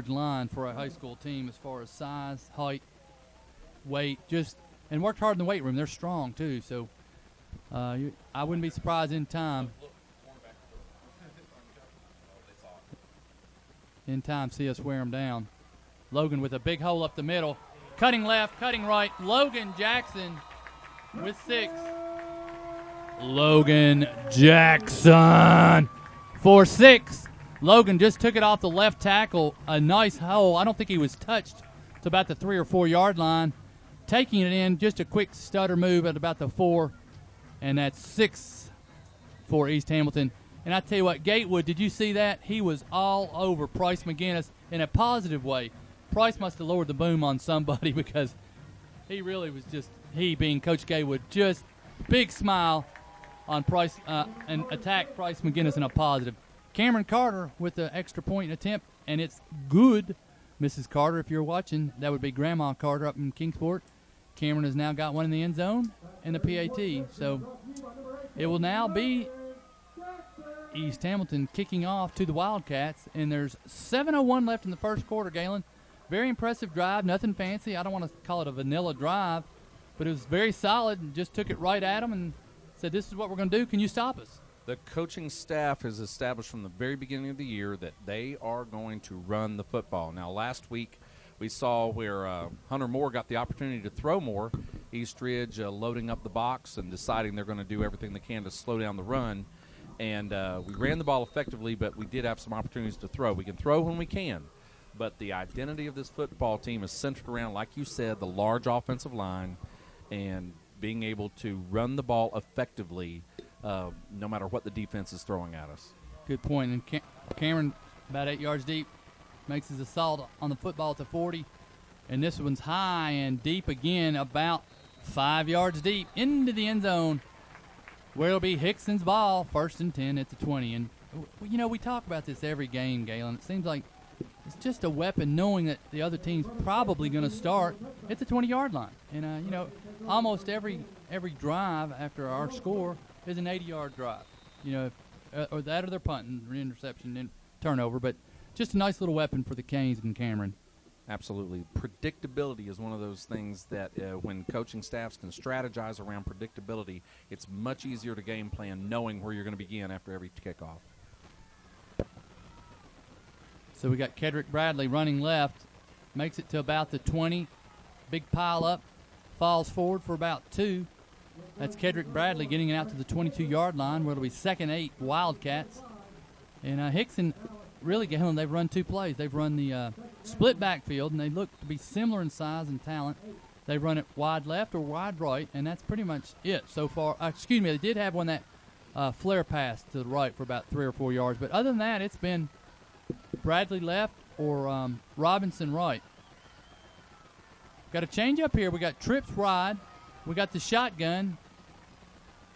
line for a high school team as far as size, height, weight, and worked hard in the weight room. They're strong too, so I wouldn't be surprised in time. See us wear them down. Logan with a big hole up the middle, cutting left, cutting right. Logan Jackson with 6. Logan Jackson for 6. Logan just took it off the left tackle. A nice hole. I don't think he was touched to about the 3 or 4 yard line. Taking it in, just a quick stutter move at about the 4. And that's 6 for East Hamilton. And I tell you what, Gatewood, did you see that? He was all over Price McGinnis in a positive way. Price must have lowered the boom on somebody because he really was he being Coach Gatewood, just big smile on Price and attack Price McGinnis in a positive. Cameron Carter with the extra point attempt, and it's good. Mrs. Carter, if you're watching, that would be Grandma Carter up in Kingsport. Cameron has now got one in the end zone and the PAT. So it will now be East Hamilton kicking off to the Wildcats, and there's 7:01 left in the first quarter, Galen. Very impressive drive, nothing fancy. I don't want to call it a vanilla drive, but it was very solid and just took it right at them and said, this is what we're going to do. Can you stop us? The coaching staff has established from the very beginning of the year that they are going to run the football. Now, last week we saw where Hunter Moore got the opportunity to throw more. East Ridge loading up the box and deciding they're going to do everything they can to slow down the run. And we ran the ball effectively, but we did have some opportunities to throw. We can throw when we can. But the identity of this football team is centered around, like you said, the large offensive line and being able to run the ball effectively no matter what the defense is throwing at us. Good point. And Cameron, about 8 yards deep, makes his assault on the football at the 40. And this one's high and deep again, about 5 yards deep into the end zone, where it'll be Hixson's ball, 1st and 10 at the 20. And, you know, we talk about this every game, Galen. It seems like it's just a weapon knowing that the other team's probably going to start at the 20-yard line. And, you know, almost every drive after our score is an 80-yard drive. You know, or that or they're punting, interception, and turnover. But just a nice little weapon for the Canes and Cameron. Absolutely. Predictability is one of those things that when coaching staffs can strategize around predictability, it's much easier to game plan knowing where you're going to begin after every kickoff. So we got Kedrick Bradley running left, makes it to about the 20. Big pile up, falls forward for about 2. That's Kedrick Bradley getting it out to the 22-yard line, where it'll be 2nd 8 Wildcats. And Hixson, really, Galen, they've run 2 plays. They've run the split backfield, and they look to be similar in size and talent. They run it wide left or wide right, and that's pretty much it so far. Excuse me, they did have one that flare pass to the right for about 3 or 4 yards. But other than that, it's been Bradley left or Robinson right. Got a change up here. We got trips wide. We got the shotgun,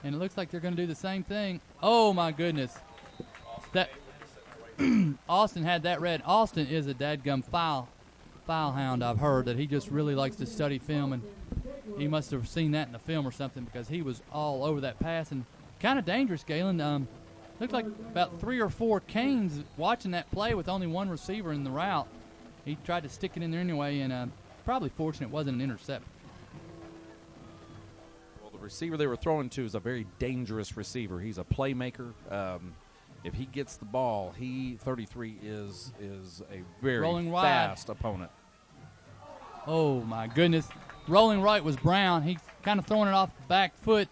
and it looks like they're going to do the same thing. Oh, my goodness. That Austin had that read. Austin is a dadgum foul hound, I've heard, that he just really likes to study film, and he must have seen that in the film or something because he was all over that pass and kind of dangerous, Galen. Looked like about 3 or 4 Canes watching that play with only one receiver in the route. He tried to stick it in there anyway, and probably fortunate it wasn't an interception. Well, the receiver they were throwing to is a very dangerous receiver. He's a playmaker. If he gets the ball, 33 is a very fast opponent. Oh, my goodness. Rolling right was Brown. He's kind of throwing it off the back foot,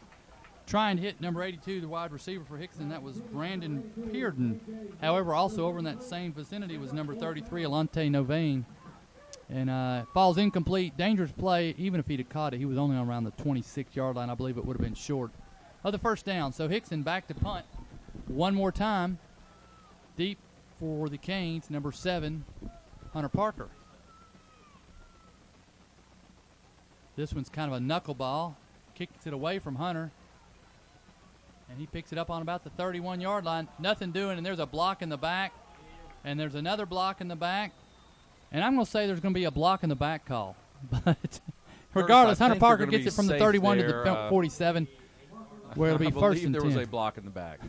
trying to hit number 82, the wide receiver for Hixson. That was Brandon Pearden. However, also over in that same vicinity was number 33, Alante Novain. And falls incomplete. Dangerous play. Even if he'd have caught it, he was only around the 26-yard line. I believe it would have been short of the first down. So Hixson back to punt one more time. Deep for the Canes, number 7, Hunter Parker. This one's kind of a knuckleball. Kicks it away from Hunter. And he picks it up on about the 31-yard line. Nothing doing, and there's a block in the back. And there's another block in the back. And I'm going to say there's going to be a block in the back call. But regardless, Hunter Parker gets it from the 31 to the 47, where it'll be 1st and 10. There was a block in the back.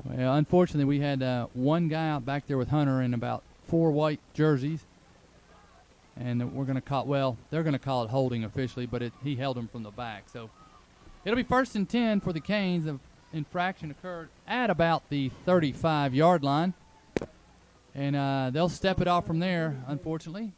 Well, unfortunately, we had one guy out back there with Hunter and about 4 white jerseys. And we're going to call, well, they're going to call it holding officially, but he held him from the back. So it'll be 1st and 10 for the Canes. The infraction occurred at about the 35-yard line. And they'll step it off from there, unfortunately.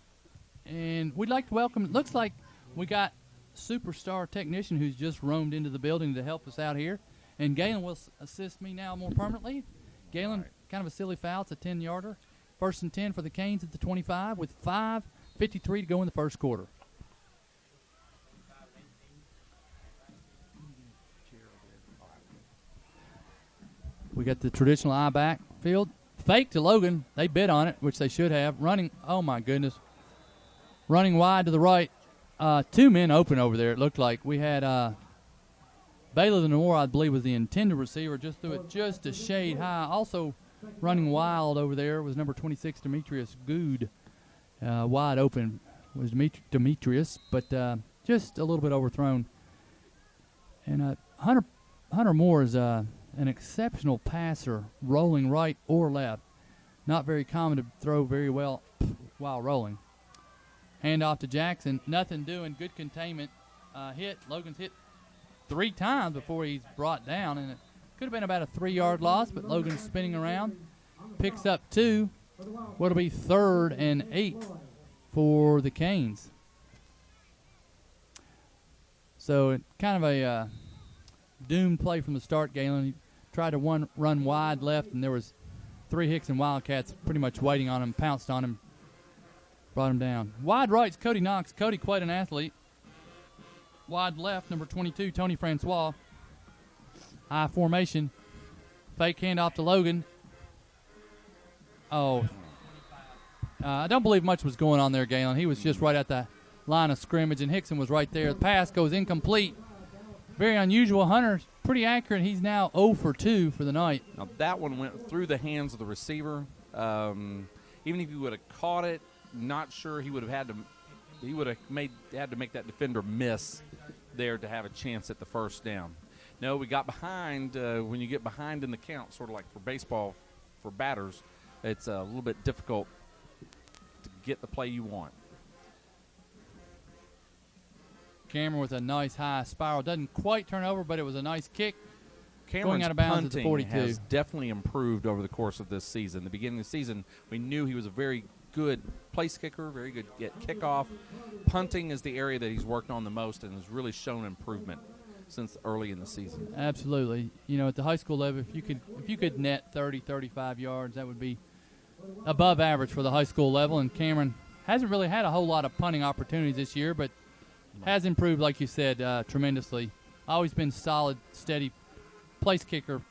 And we'd like to welcome, it looks like we got superstar technician who's just roamed into the building to help us out here. And Galen will assist me now more permanently. Galen, kind of a silly foul. It's a 10-yarder. 1st and 10 for the Canes at the 25 with 5:53 to go in the first quarter. We got the traditional eye back field. Fake to Logan. They bid on it, which they should have. Running, oh my goodness. Running wide to the right. 2 men open over there, it looked like. We had Baylor the Noor, I believe, was the intended receiver. Just threw it just a shade high. Also running wild over there was number 26, Demetrius Good. Wide open was Demetrius, but just a little bit overthrown. And Hunter Moore is an exceptional passer, rolling right or left. Not very common to throw very well while rolling. Hand off to Jackson. Nothing doing. Good containment. Hit. Logan's hit 3 times before he's brought down, and it could have been about a 3-yard loss, but Logan's spinning around. Picks up 2. What'll be 3rd and 8 for the Canes. So kind of a doomed play from the start, Galen. He tried to run wide left, and there was 3 Hixson Wildcats pretty much waiting on him, pounced on him, brought him down. Wide right's Cody Knox. Cody, quite an athlete. Wide left, number 22, Tony Francois. High formation. Fake handoff to Logan. I don't believe much was going on there, Galen. He was just right at the line of scrimmage, and Hixson was right there. The pass goes incomplete. Very unusual. Hunter's pretty accurate. He's now 0 for 2 for the night. Now, that one went through the hands of the receiver. Even if he would have caught it, not sure he would have had to. He would have had to make that defender miss there to have a chance at the first down. No, we got behind. When you get behind in the count, sort of like for baseball, for batters, it's a little bit difficult to get the play you want. Cameron with a nice high spiral. Doesn't quite turn over, but it was a nice kick. Cameron's going out of bounds at the punting 42. has definitely improved over the course of this season. The beginning of the season, we knew he was a very good place kicker, very good at kickoff. Punting is the area that he's worked on the most and has really shown improvement since early in the season. Absolutely. You know, at the high school level, if you could net 30, 35 yards, that would be above average for the high school level. And Cameron hasn't really had a whole lot of punting opportunities this year, but has improved, like you said, tremendously. Always been solid, steady place kicker.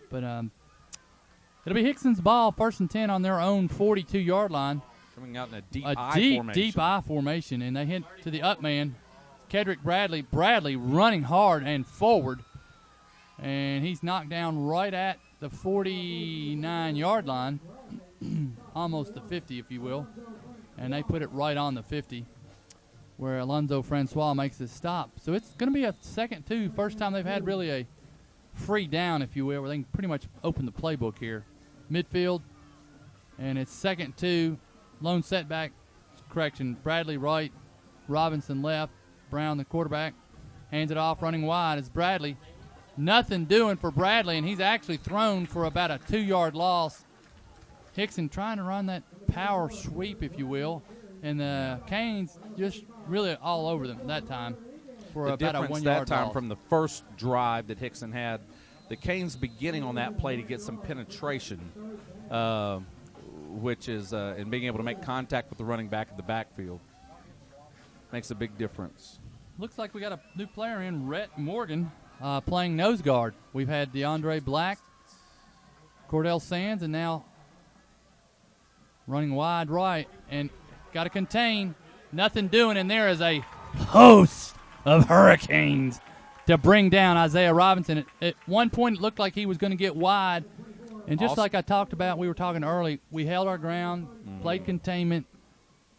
But it'll be Hixson's ball, 1st and 10 on their own 42-yard line. Coming out in a deep I formation. Deep I formation, and they hit to the up man. Kedrick Bradley running hard and forward, and he's knocked down right at the 49-yard line, almost the 50, if you will, and they put it right on the 50, where Alonzo Francois makes his stop. So it's going to be a 2nd 2, first time they've had really a free down, if you will, where they can pretty much open the playbook here. Midfield, and it's 2nd 2, lone setback, correction, Bradley right, Robinson left. Brown, the quarterback, hands it off, running wide. It's Bradley. Nothing doing for Bradley, and he's actually thrown for about a 2-yard loss. Hixson trying to run that power sweep, if you will, and the Canes just really all over them that time for about a 1-yard loss. That time from the first drive that Hixson had, the Canes beginning on that play to get some penetration, which is in being able to make contact with the running back in the backfield. Makes a big difference. Looks like we got a new player in, Rhett Morgan, playing nose guard. We've had DeAndre Black, Cordell Sands, and now running wide right, and got to contain. Nothing doing, and there is a host of hurricanes to bring down Isaiah Robinson. At one point, it looked like he was going to get wide, and just like I talked about, we were talking early, we held our ground, played containment,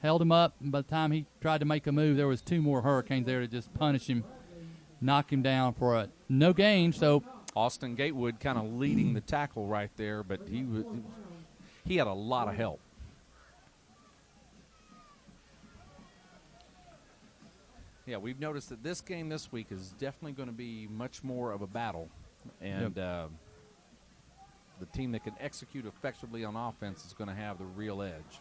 held him up, and by the time he tried to make a move, there was 2 more hurricanes there to just punish him, knock him down for a no gain. So Austin Gatewood kind of leading the tackle right there, but he had a lot of help. Yeah, we've noticed that this game this week is definitely going to be much more of a battle. And the team that can execute effectively on offense is going to have the real edge.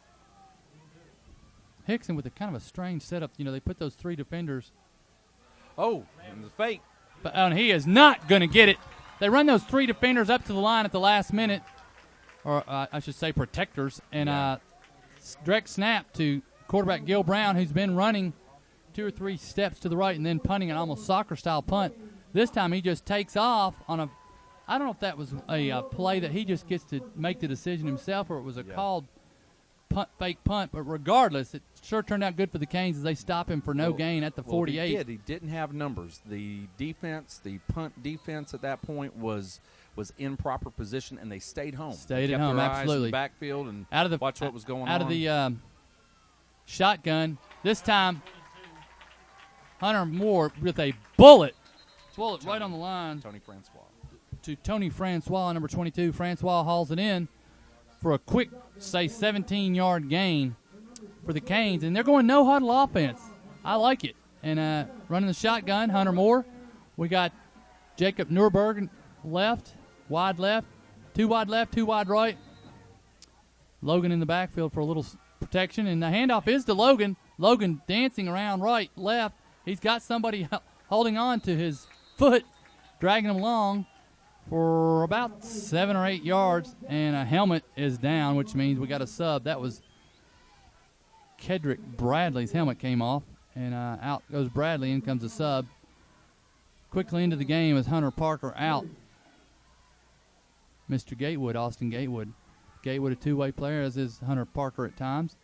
Hixson with a kind of a strange setup. You know, they put those 3 defenders. Oh, and the fake. But he is not going to get it. They run those 3 defenders up to the line at the last minute, or I should say protectors, and direct snap to quarterback Gil Brown, who's been running 2 or 3 steps to the right and then punting an almost soccer-style punt. This time he just takes off on a – I don't know if that was a play that he just gets to make the decision himself or it was a called fake punt. But regardless, it sure turned out good for the Canes as they stop him for no gain at the 48. He didn't have numbers. The defense, the punt defense at that point was in proper position, and they stayed home. Stayed at home, their absolutely. Eyes in the backfield and watch what was going on. Out of the shotgun, this time – Hunter Moore with a bullet right on the line. Tony Francois. To Tony Francois, number 22. Francois hauls it in for a quick, say, 17-yard gain for the Canes. And they're going no-huddle offense. I like it. And running the shotgun, Hunter Moore. We got Jacob Nurburg left, 2 wide left, 2 wide right. Logan in the backfield for a little protection. And the handoff is to Logan. Logan dancing around right, left. He's got somebody holding on to his foot, dragging him along for about 7 or 8 yards, and a helmet is down, which means we got a sub. That was Kedrick Bradley's helmet came off, and out goes Bradley. In comes a sub. Quickly into the game is Hunter Parker out. Mr. Gatewood, Austin Gatewood. Gatewood a 2-way player, as is Hunter Parker at times.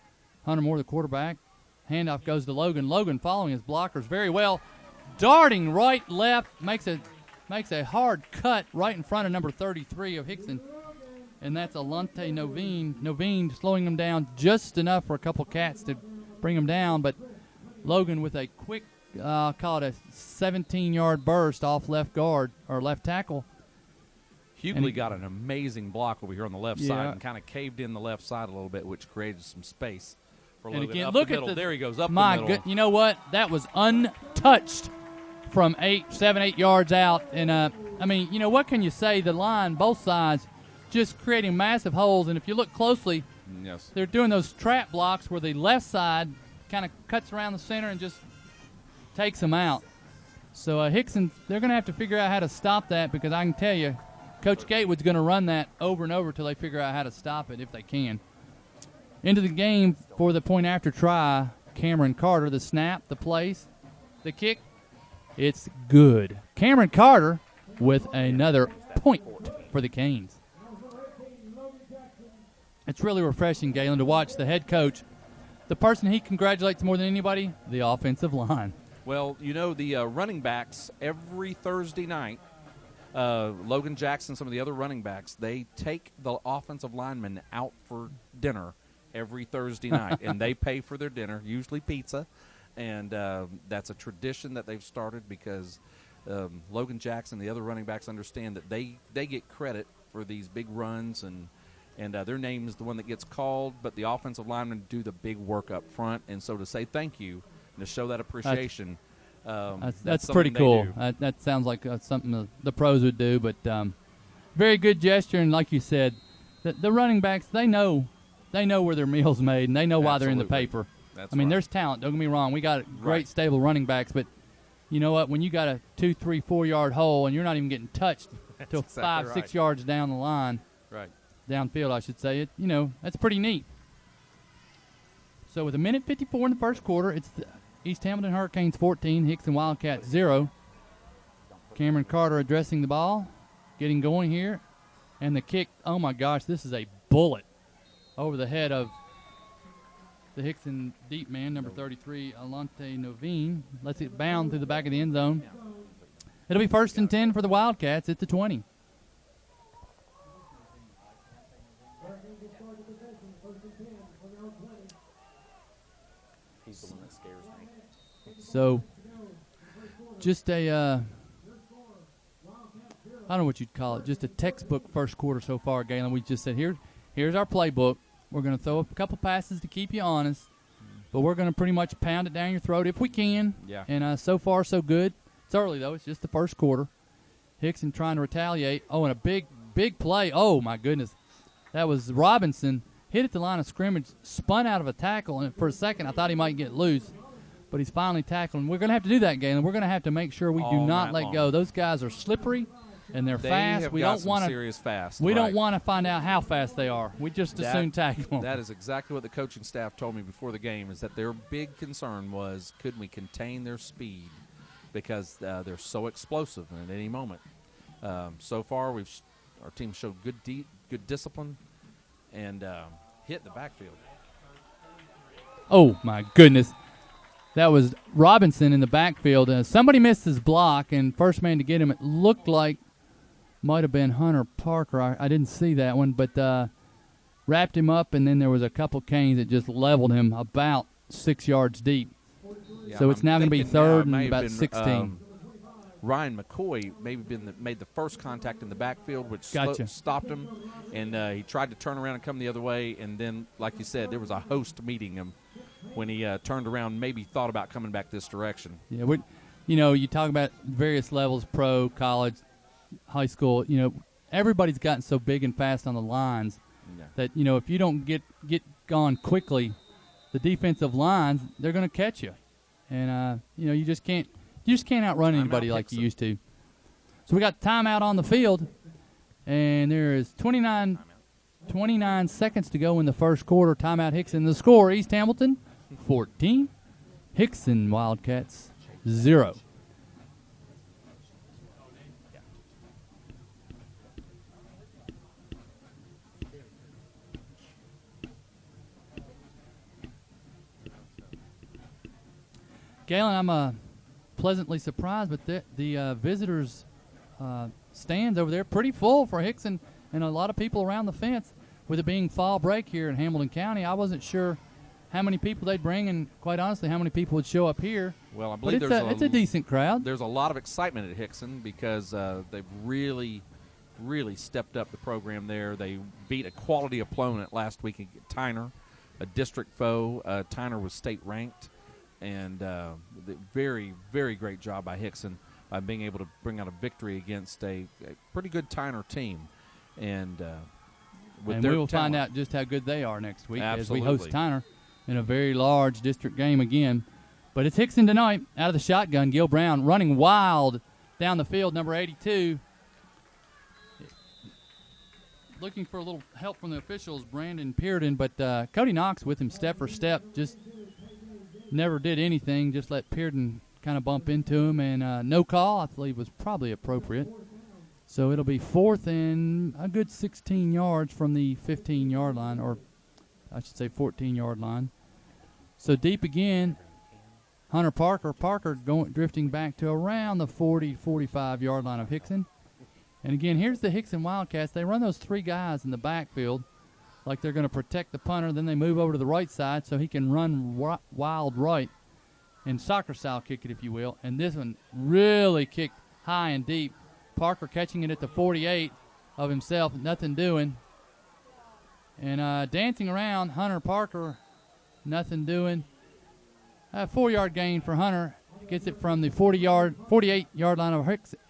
Hunter Moore, the quarterback. Handoff goes to Logan. Logan following his blockers very well. Darting right, left, makes a hard cut right in front of number 33 of Hixson. And that's Alante Novine. Novine slowing him down just enough for a couple cats to bring him down. But Logan with a quick, call it a 17-yard burst off left guard or left tackle. Hughley got an amazing block over here on the left side and kind of caved in the left side a little bit, which created some space. And again, look at there he goes up my the middle. You know what? That was untouched from 7, 8 yards out. And I mean, you know, what can you say? The line, both sides, just creating massive holes. And if you look closely, they're doing those trap blocks where the left side kind of cuts around the center and just takes them out. So Hixson, they're going to have to figure out how to stop that, because I can tell you, Coach Gatewood's going to run that over and over until they figure out how to stop it if they can. Into the game for the point after try, Cameron Carter. The snap, the place, the kick. It's good. Cameron Carter with another point for the Canes. It's really refreshing, Galen, to watch the head coach, the person he congratulates more than anybody, the offensive line. Well, you know, the running backs every Thursday night, Logan Jackson, some of the other running backs, they take the offensive linemen out for dinner every Thursday night, and they pay for their dinner, usually pizza, and that's a tradition that they've started because Logan Jackson, the other running backs, understand that they get credit for these big runs, and their name is the one that gets called, but the offensive linemen do the big work up front, and so to say thank you and to show that appreciation, that's pretty cool. That sounds like something the pros would do, but very good gesture, and like you said, the running backs, they know where their meal's made, and they know why they're in the paper. That's I mean, right. There's talent. Don't get me wrong. We got great, stable running backs, but you know what? When you got a 2, 3, 4 yard hole and you're not even getting touched till exactly 5, right. 6 yards down the line, downfield, I should say, that's pretty neat. So with 1:54 in the first quarter, it's the East Hamilton Hurricanes 14, Hixson Wildcats 0. Cameron Carter addressing the ball, getting going here, and the kick. Oh my gosh, this is a bullet over the head of the Hixson deep man, number 33, Alante Novine. Lets it bound through the back of the end zone. It'll be 1st and 10 for the Wildcats at the 20. He's the one that scares me. So, just a, I don't know what you'd call it, just a textbook first quarter so far, Galen. We just said, here's our playbook. We're going to throw a couple passes to keep you honest, but we're going to pretty much pound it down your throat if we can. Yeah. And so far, so good. It's early, though. It's just the first quarter. Hixson trying to retaliate. Oh, and a big play. Oh, my goodness. That was Robinson. Hit at the line of scrimmage, spun out of a tackle, and for a second I thought he might get loose. But he's finally tackled. And we're going to have to do that, Galen. We're going to have to make sure we do not let go. Those guys are slippery, and they're fast. We don't want serious fast. We don't want to find out how fast they are. We just as soon tackle them. That is exactly what the coaching staff told me before the game, is that their big concern was, could we contain their speed, because they're so explosive at any moment. So far, our team showed good discipline and hit the backfield. Oh, my goodness. That was Robinson in the backfield. Somebody missed his block, and first man to get him, it looked like might have been Hunter Parker. I didn't see that one, but wrapped him up, and then there was a couple canes that just leveled him about 6 yards deep. Yeah, so it's now going to be third and about 16. Ryan McCoy made the first contact in the backfield, which stopped him, and he tried to turn around and come the other way, and then, like you said, there was a host meeting him when he turned around, maybe thought about coming back this direction. Yeah, you talk about various levels, pro, college, high school. Everybody's gotten so big and fast on the lines that, if you don't get gone quickly, the defensive lines, they're going to catch you. And, you just can't outrun anybody like you used to. So we got timeout on the field, and there is 29 seconds to go in the first quarter. Timeout Hixson. The score, East Hamilton 14, Hixson Wildcats 0. Galen, I'm pleasantly surprised, but the visitors' stands over there pretty full for Hixson, and a lot of people around the fence. With it being fall break here in Hamilton County, I wasn't sure how many people they'd bring, and quite honestly, how many people would show up here. Well, I believe it's a decent crowd. There's a lot of excitement at Hixson because they've really stepped up the program there. They beat a quality opponent last week at Tyner, a district foe. Tyner was state ranked. And very, very great job by Hixson by being able to bring out a victory against a pretty good Tyner team. And we will find out just how good they are next week. Absolutely. As we host Tyner in a very large district game again. But it's Hixson tonight out of the shotgun. Gil Brown running wild down the field, number 82. Looking for a little help from the officials, Brandon Pearden. But Cody Knox with him step for step, just never did anything, just let Pearden kind of bump into him, and no call, I believe, was probably appropriate. So it'll be fourth and a good 16 yards from the 15-yard line, or I should say 14-yard line. So deep again, Hunter Parker. Parker drifting back to around the 40, 45-yard line of Hixson. And again, here's the Hixson Wildcats. They run those three guys in the backfield like they're going to protect the punter. Then they move over to the right side so he can run wild right and soccer-style kick it, if you will. And this one really kicked high and deep. Parker catching it at the 48 of himself, nothing doing. And dancing around, Hunter Parker, nothing doing. 4-yard gain for Hunter. Gets it from the 48-yard line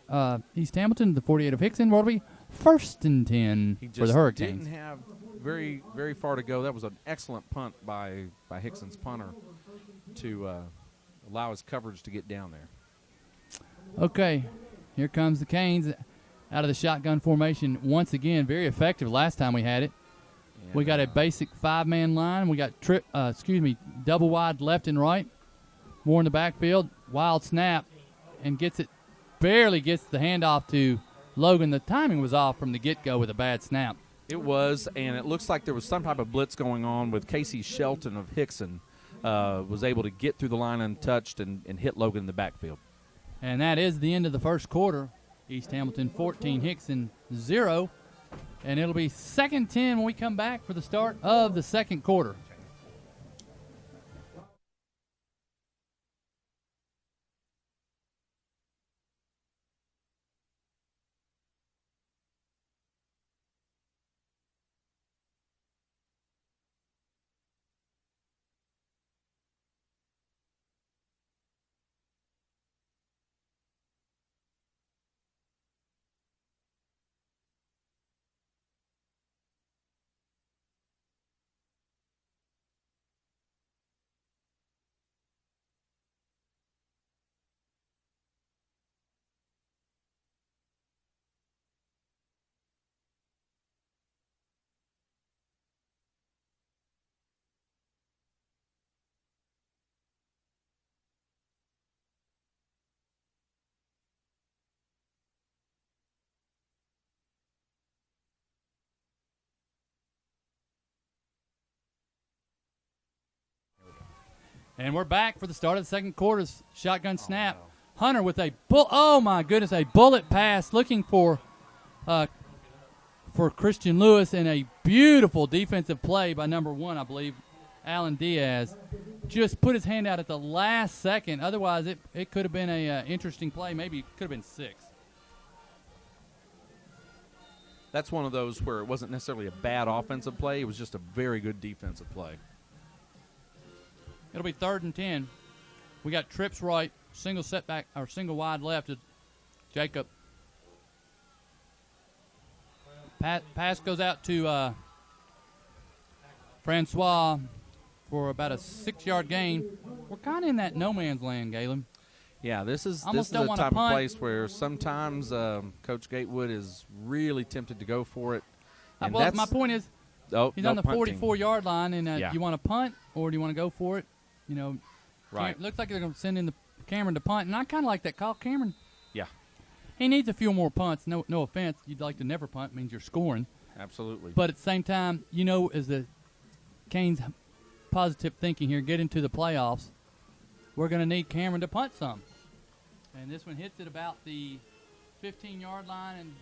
of East Hamilton to the 48 of Hixson. What'll be first and 10 for the Hurricanes. Didn't have very, very far to go. That was an excellent punt by Hixson's punter to allow his coverage to get down there. Okay, here comes the Canes out of the shotgun formation once again. Very effective last time we had it. And we got a basic 5-man line. We got double wide left and right. More in the backfield. Wild snap, and barely gets the handoff to Logan. The timing was off from the get-go with a bad snap. It was, and it looks like there was some type of blitz going on with Casey Shelton of Hixson. Was able to get through the line untouched and hit Logan in the backfield. And that is the end of the first quarter. East Hamilton 14, Hixson 0. And it'll be 2nd 10 when we come back for the start of the second quarter. And we're back for the start of the second quarter. Shotgun snap. Oh, wow. Hunter with a oh my goodness, a bullet pass looking for Christian Lewis, and a beautiful defensive play by number 1, I believe, Alan Diaz. Just put his hand out at the last second. Otherwise, it could have been a interesting play. Maybe it could have been 6. That's one of those where it wasn't necessarily a bad offensive play. It was just a very good defensive play. It'll be 3rd and 10. We got trips right, single setback, or single wide left to Jacob. Pass goes out to Francois for about a 6-yard gain. We're kind of in that no man's land, Galen. Yeah, this is the type of place where sometimes Coach Gatewood is really tempted to go for it. And well, my point is, he's on the 44-yard line, and you want to punt or do you want to go for it? You know, right. It looks like they're going to send in Cameron to punt, and I kind of like that call. Cameron, yeah, he needs a few more punts. No offense, you'd like to never punt, means you're scoring. Absolutely. But at the same time, as the Canes positive thinking here, get into the playoffs, we're going to need Cameron to punt some. And this one hits it about the 15-yard line and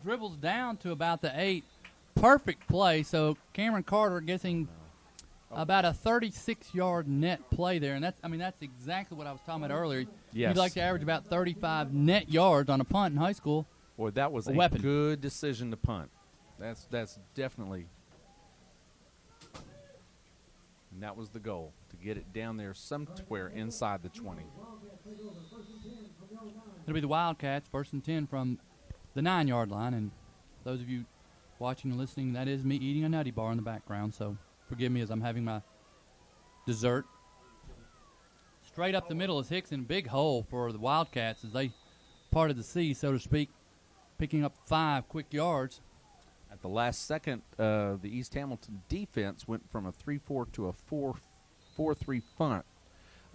dribbles down to about the 8. Perfect play. So Cameron Carter getting about a 36-yard net play there, and that's exactly what I was talking about earlier. Yes. You'd like to average about 35 net yards on a punt in high school. Boy, that was a good decision to punt. That's definitely, and that was the goal, to get it down there somewhere inside the 20. It'll be the Wildcats, 1st and 10 from the 9-yard line, and those of you watching and listening, that is me eating a nutty bar in the background, so forgive me as I'm having my dessert. Straight up the middle is Hixson. Big hole for the Wildcats as they parted the sea, so to speak, picking up 5 quick yards. At the last second, the East Hamilton defense went from a 3-4 to a 4-3 front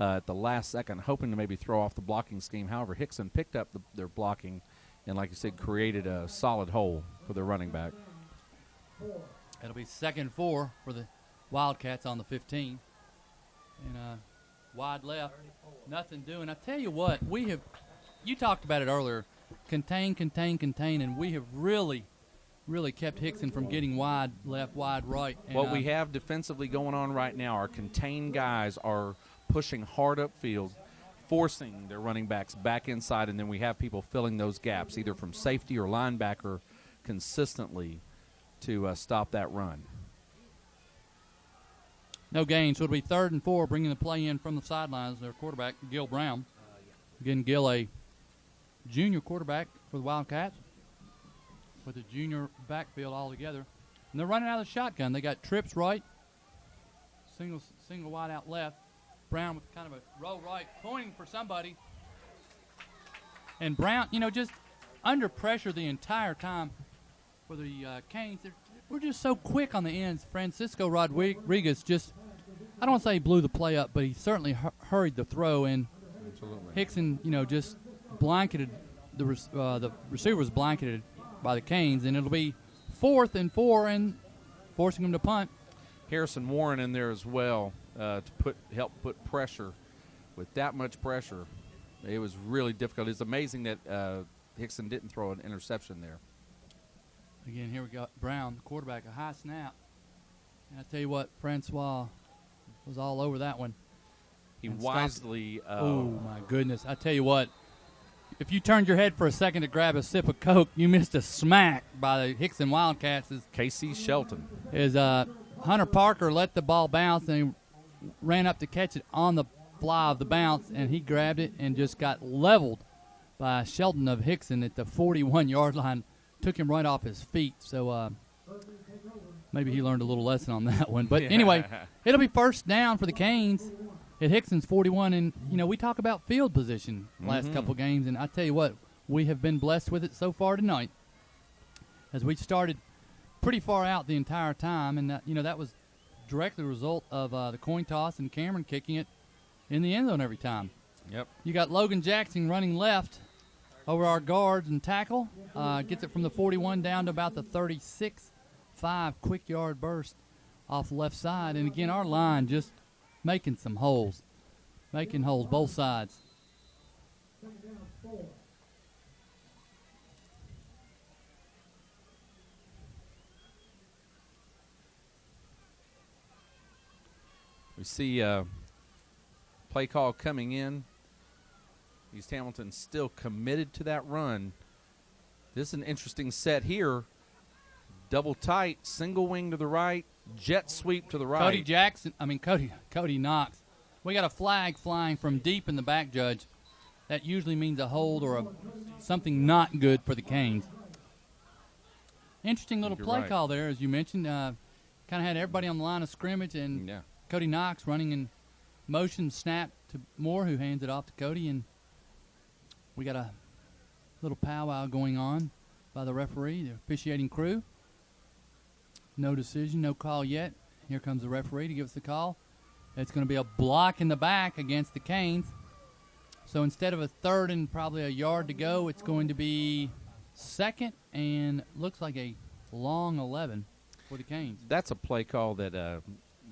at the last second, hoping to maybe throw off the blocking scheme. However, Hixson picked up their blocking and, like you said, created a solid hole for their running back. It'll be 2nd and 4 for the Wildcats on the 15. And wide left, nothing doing. I tell you what, you talked about it earlier, contain, and we have really kept Hixson from getting wide left, wide right. And what we have defensively going on right now, our contained guys are pushing hard upfield, forcing their running backs back inside, and then we have people filling those gaps, either from safety or linebacker, consistently to stop that run. No gain, so it'll be 3rd and 4, bringing the play in from the sidelines. Their quarterback, Gil Brown. Again, Gil, a junior quarterback for the Wildcats, with a junior backfield altogether. And they're running out of the shotgun. They got trips right, single wide out left. Brown with kind of a roll right, pointing for somebody. And Brown, just under pressure the entire time for the Canes. We're just so quick on the ends. Francisco Rodriguez just, I don't want to say he blew the play up, but he certainly hurried the throw. And absolutely. Hixson, just blanketed, the receiver was blanketed by the Canes. And it'll be 4th and 4 and forcing them to punt. Harrison Warren in there as well to help put pressure. With that much pressure, it was really difficult. It's amazing that Hixson didn't throw an interception there. Again, here we got Brown, the quarterback, a high snap. And I tell you what, Francois was all over that one. He wisely. Oh, my goodness. I tell you what, if you turned your head for a second to grab a sip of Coke, you missed a smack by the Hixson Wildcats. Casey Shelton. Hunter Parker let the ball bounce, and he ran up to catch it on the fly of the bounce, and he grabbed it and just got leveled by Shelton of Hixson at the 41-yard line. Took him right off his feet, so maybe he learned a little lesson on that one. But anyway, it'll be 1st down for the Canes at Hixson's 41. And, we talk about field position last couple games, and I tell you what, we have been blessed with it so far tonight. As we started pretty far out the entire time, and, that was directly a result of the coin toss and Cameron kicking it in the end zone every time. Yep. You got Logan Jackson running left over our guards and tackle. Gets it from the 41 down to about the 36. 5 quick yard burst off the left side. And, again, our line just making some holes. making holes both sides. We see play call coming in. East Hamilton still committed to that run. This is an interesting set here. Double tight, single wing to the right, jet sweep to the right. Cody Knox. We got a flag flying from deep in the back, Judge. That usually means a hold or something not good for the Canes. Interesting little play call there, as you mentioned. Kind of had everybody on the line of scrimmage, and Cody Knox running in motion snap to Moore, who hands it off to Cody, and we got a little powwow going on by the referee, the officiating crew. No decision, no call yet. Here comes the referee to give us the call. It's going to be a block in the back against the Canes. So instead of a third and probably a yard to go, it's going to be second and looks like a long 11 for the Canes. That's a play call that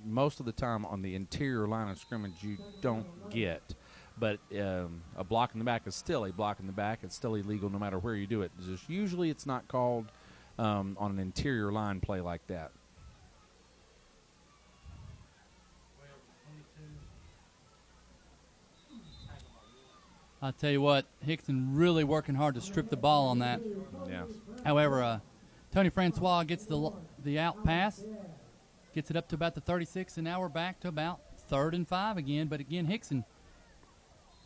most of the time on the interior line of scrimmage you don't get. But a block in the back is still a block in the back. It's still illegal no matter where you do it. Just usually it's not called on an interior line play like that. I'll tell you what, Hixson really working hard to strip the ball on that. Yeah. However, Tony Francois gets the out pass, gets it up to about the 36, and now we're back to about 3rd and 5 again. But again, Hixson,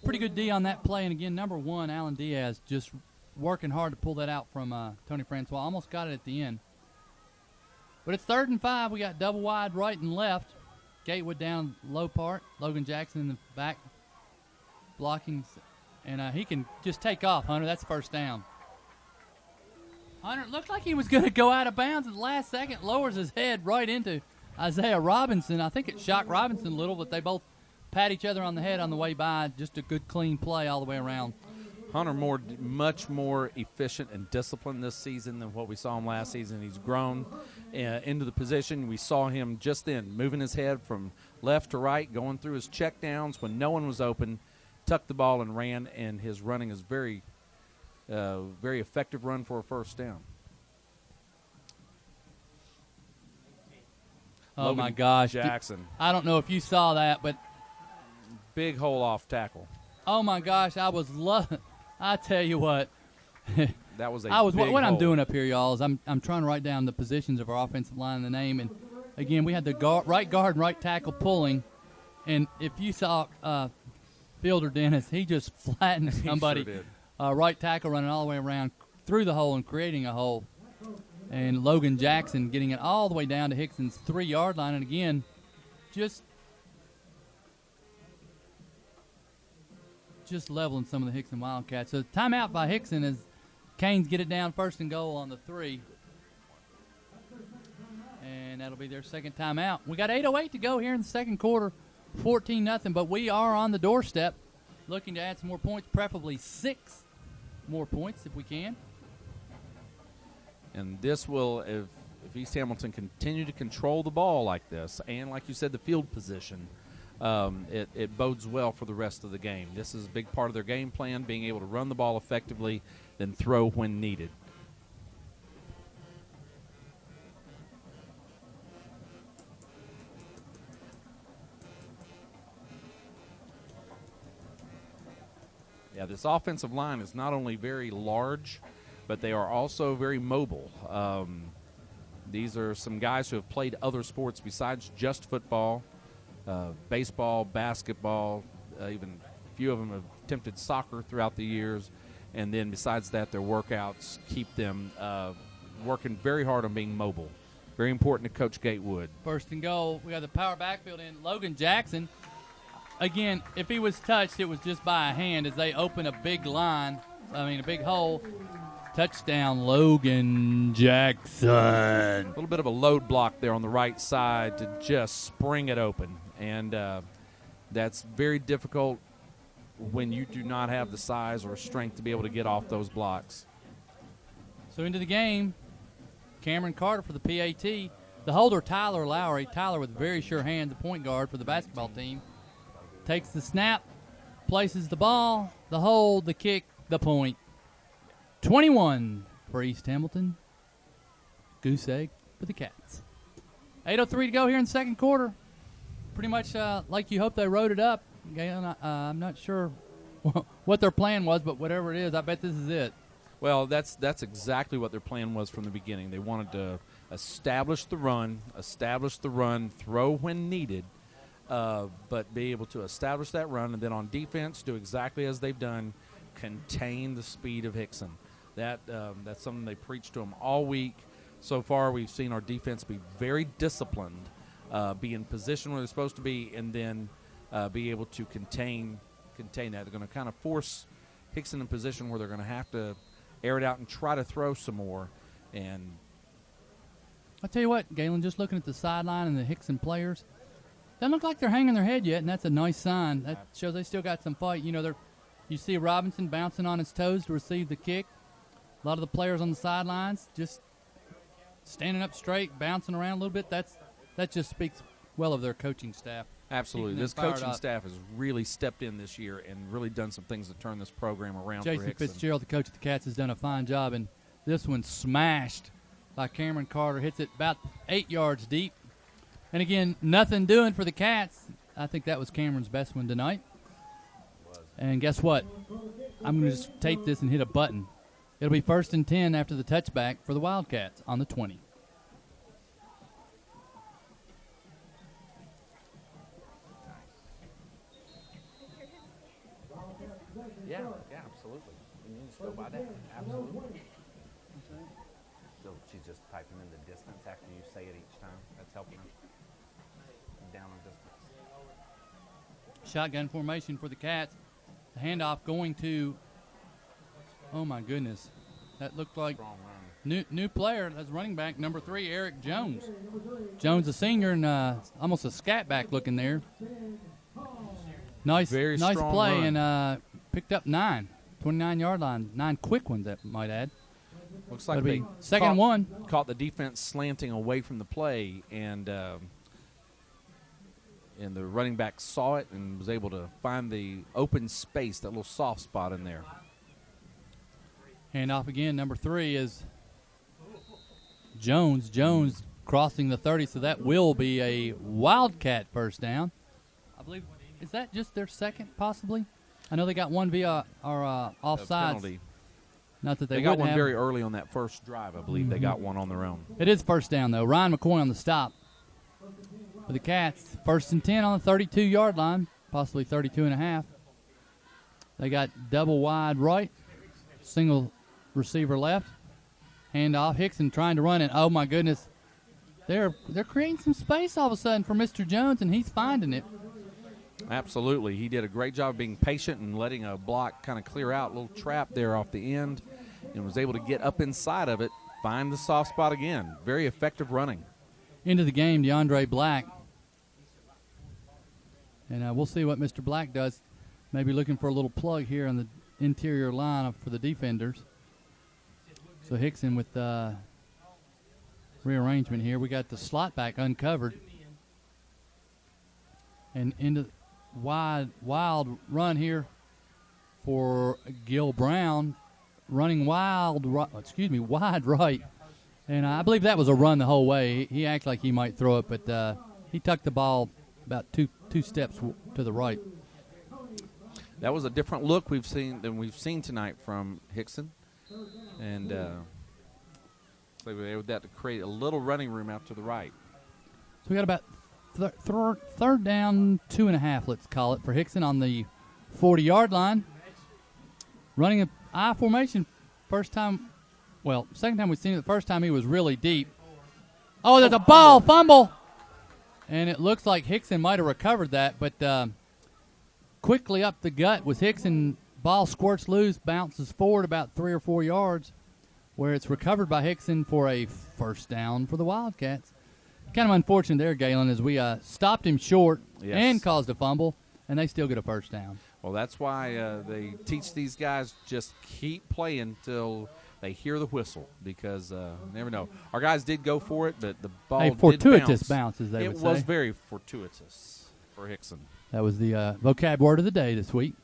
pretty good D on that play. And again, number 1, Alan Diaz, just working hard to pull that out from Tony Francois. Almost got it at the end. But it's 3rd and 5. We got double wide right and left. Gatewood down low part. Logan Jackson in the back blocking. And he can just take off, Hunter. That's first down. Hunter looked like he was going to go out of bounds at the last second. Lowers his head right into Isaiah Robinson. I think it shocked Robinson a little, but they both pat each other on the head on the way by. Just a good, clean play all the way around. Hunter Moore much more efficient and disciplined this season than what we saw him last season. He's grown into the position. We saw him just then moving his head from left to right, going through his check downs when no one was open, tucked the ball and ran, and his running is very effective run for a first down. Oh, Logan my gosh. Jackson. I don't know if you saw that, but big hole off tackle. Oh, my gosh. I tell you what. That was a what hole. I'm doing up here, y'all, is I'm trying to write down the positions of our offensive line and the name. And, again, we had the right guard and right tackle pulling. And if you saw Fielder Dennis, he just flattened somebody. Sure did. Right tackle running all the way around through the hole and creating a hole. And Logan Jackson getting it all the way down to Hixson's 3-yard line. And, again, just leveling some of the Hixson Wildcats. So timeout by Hixson as Canes get it down 1st and goal on the 3. And that'll be their second timeout. We got 8:08 to go here in the second quarter, 14-0, but we are on the doorstep looking to add some more points, preferably 6 more points if we can. And this will, if East Hamilton continue to control the ball like this, and like you said, the field position, it bodes well for the rest of the game. This is a big part of their game plan, being able to run the ball effectively, then throw when needed. Yeah, this offensive line is not only very large, but they are also very mobile. These are some guys who have played other sports besides just football. Baseball, basketball, even a few of them have attempted soccer throughout the years. And then besides that, their workouts keep them working very hard on being mobile. Very important to Coach Gatewood. 1st and goal. We got the power backfield in. Logan Jackson. Again, if he was touched, it was just by a hand as they open a big a big hole. Touchdown, Logan Jackson. A little bit of a load block there on the right side to just spring it open. And that's very difficult when you do not have the size or strength to be able to get off those blocks. So into the game, Cameron Carter for the PAT. The holder, Tyler Lowry. Tyler with very sure hands, the point guard for the basketball team. takes the snap, places the ball, the hold, the kick, the point. 21 for East Hamilton. Goose egg for the Cats. 8:03 to go here in the second quarter. Pretty much like you hope they wrote it up. Galen, I'm not sure what their plan was, but whatever it is, I bet this is it. Well, that's exactly what their plan was from the beginning. They wanted to establish the run, throw when needed, but be able to establish that run, and then on defense do exactly as they've done, contain the speed of Hixson. That's something they preached to them all week. So far, we've seen our defense be very disciplined, be in position where they're supposed to be, and then be able to contain that. They're going to kind of force Hixson in position where they're going to have to air it out and try to throw some more. And I'll tell you what, Galen, just looking at the sideline and the Hixson players, doesn't look like they're hanging their head yet, and that's a nice sign. That shows they still got some fight. You see Robinson bouncing on his toes to receive the kick. A lot of the players on the sidelines just standing up straight, bouncing around a little bit. That just speaks well of their coaching staff. Absolutely. This coaching staff has really stepped in this year and really done some things to turn this program around for Hixson. Jason Fitzgerald, the coach of the Cats, has done a fine job, and this one smashed by Cameron Carter. Hits it about 8 yards deep. And again, nothing doing for the Cats. I think that was Cameron's best one tonight. And guess what? I'm going to just tape this and hit a button. It'll be 1st and 10 after the touchback for the Wildcats on the 20. Yeah, absolutely. You need to go by that. Absolutely. So she's just typing in the distance after you say it each time. That's helping her down on distance. Shotgun formation for the Cats. The handoff going to, oh my goodness, that looked like new player. That's running back number 3, Eric Jones. Jones, a senior, and almost a scat back looking there. Nice play, run. And picked up 9, 29-yard line, 9 quick ones, that might add. Looks like they second one. Caught the defense slanting away from the play, and the running back saw it and was able to find the open space, that little soft spot in there. Hand off again. Number 3 is Jones. Jones crossing the 30, so that will be a Wildcat first down. I believe, is that just their second, possibly? I know they got one via our offsides. Not that they got one have. very early on that first drive, I believe. They got one on their own. It is first down, though. Ryan McCoy on the stop for the Cats. 1st and 10 on the 32-yard line, possibly 32 and a half. They got double wide right, single receiver left. Hand off. Hixson trying to run it. Oh, my goodness. They're creating some space all of a sudden for Mr. Jones, and he's finding it. Absolutely. He did a great job being patient and letting a block kind of clear out, a little trap there off the end, and was able to get up inside of it, find the soft spot again. Very effective running. Into the game, DeAndre Black. And we'll see what Mr. Black does. Maybe looking for a little plug here on the interior line for the defenders. So Hixson with rearrangement here. We got the slot back uncovered. And into wild run here for Gil Brown, running wide right. And I believe that was a run the whole way. He acted like he might throw it, but he tucked the ball about two steps to the right. That was a different look we've seen tonight from Hixson. And so they were able to create a little running room out to the right. So we got about third down, 2.5, let's call it, for Hixson on the 40-yard line. Running an I formation second time we've seen it. The first time he was really deep. Oh, there's a ball fumble. And it looks like Hixson might have recovered that, but quickly up the gut was Hixson. Ball squirts loose, bounces forward about 3 or 4 yards, where it's recovered by Hixson for a first down for the Wildcats. Kind of unfortunate there, Galen, as we stopped him short and caused a fumble, and they still get a first down. Well, that's why they teach these guys just keep playing till they hear the whistle, because you never know. Our guys did go for it, but the ball fortuitous did bounce. as they would say. It was very fortuitous. for Hixson. That was the vocab word of the day this week.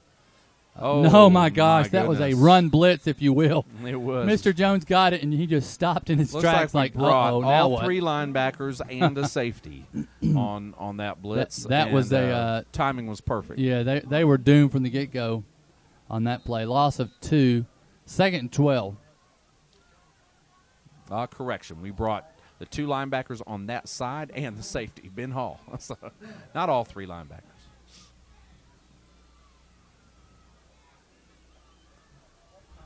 Oh, no, my gosh, my that was a goodness. run blitz, if you will. It was. Mr. Jones got it, and he just stopped in his Looks tracks like we brought uh-oh, now all what? 3 linebackers and a safety on that blitz. That was timing was perfect. Yeah, they were doomed from the get-go on that play. Loss of 2, 2nd and 12. Correction. We brought the 2 linebackers on that side and the safety, Ben Hall. So, not all 3 linebackers.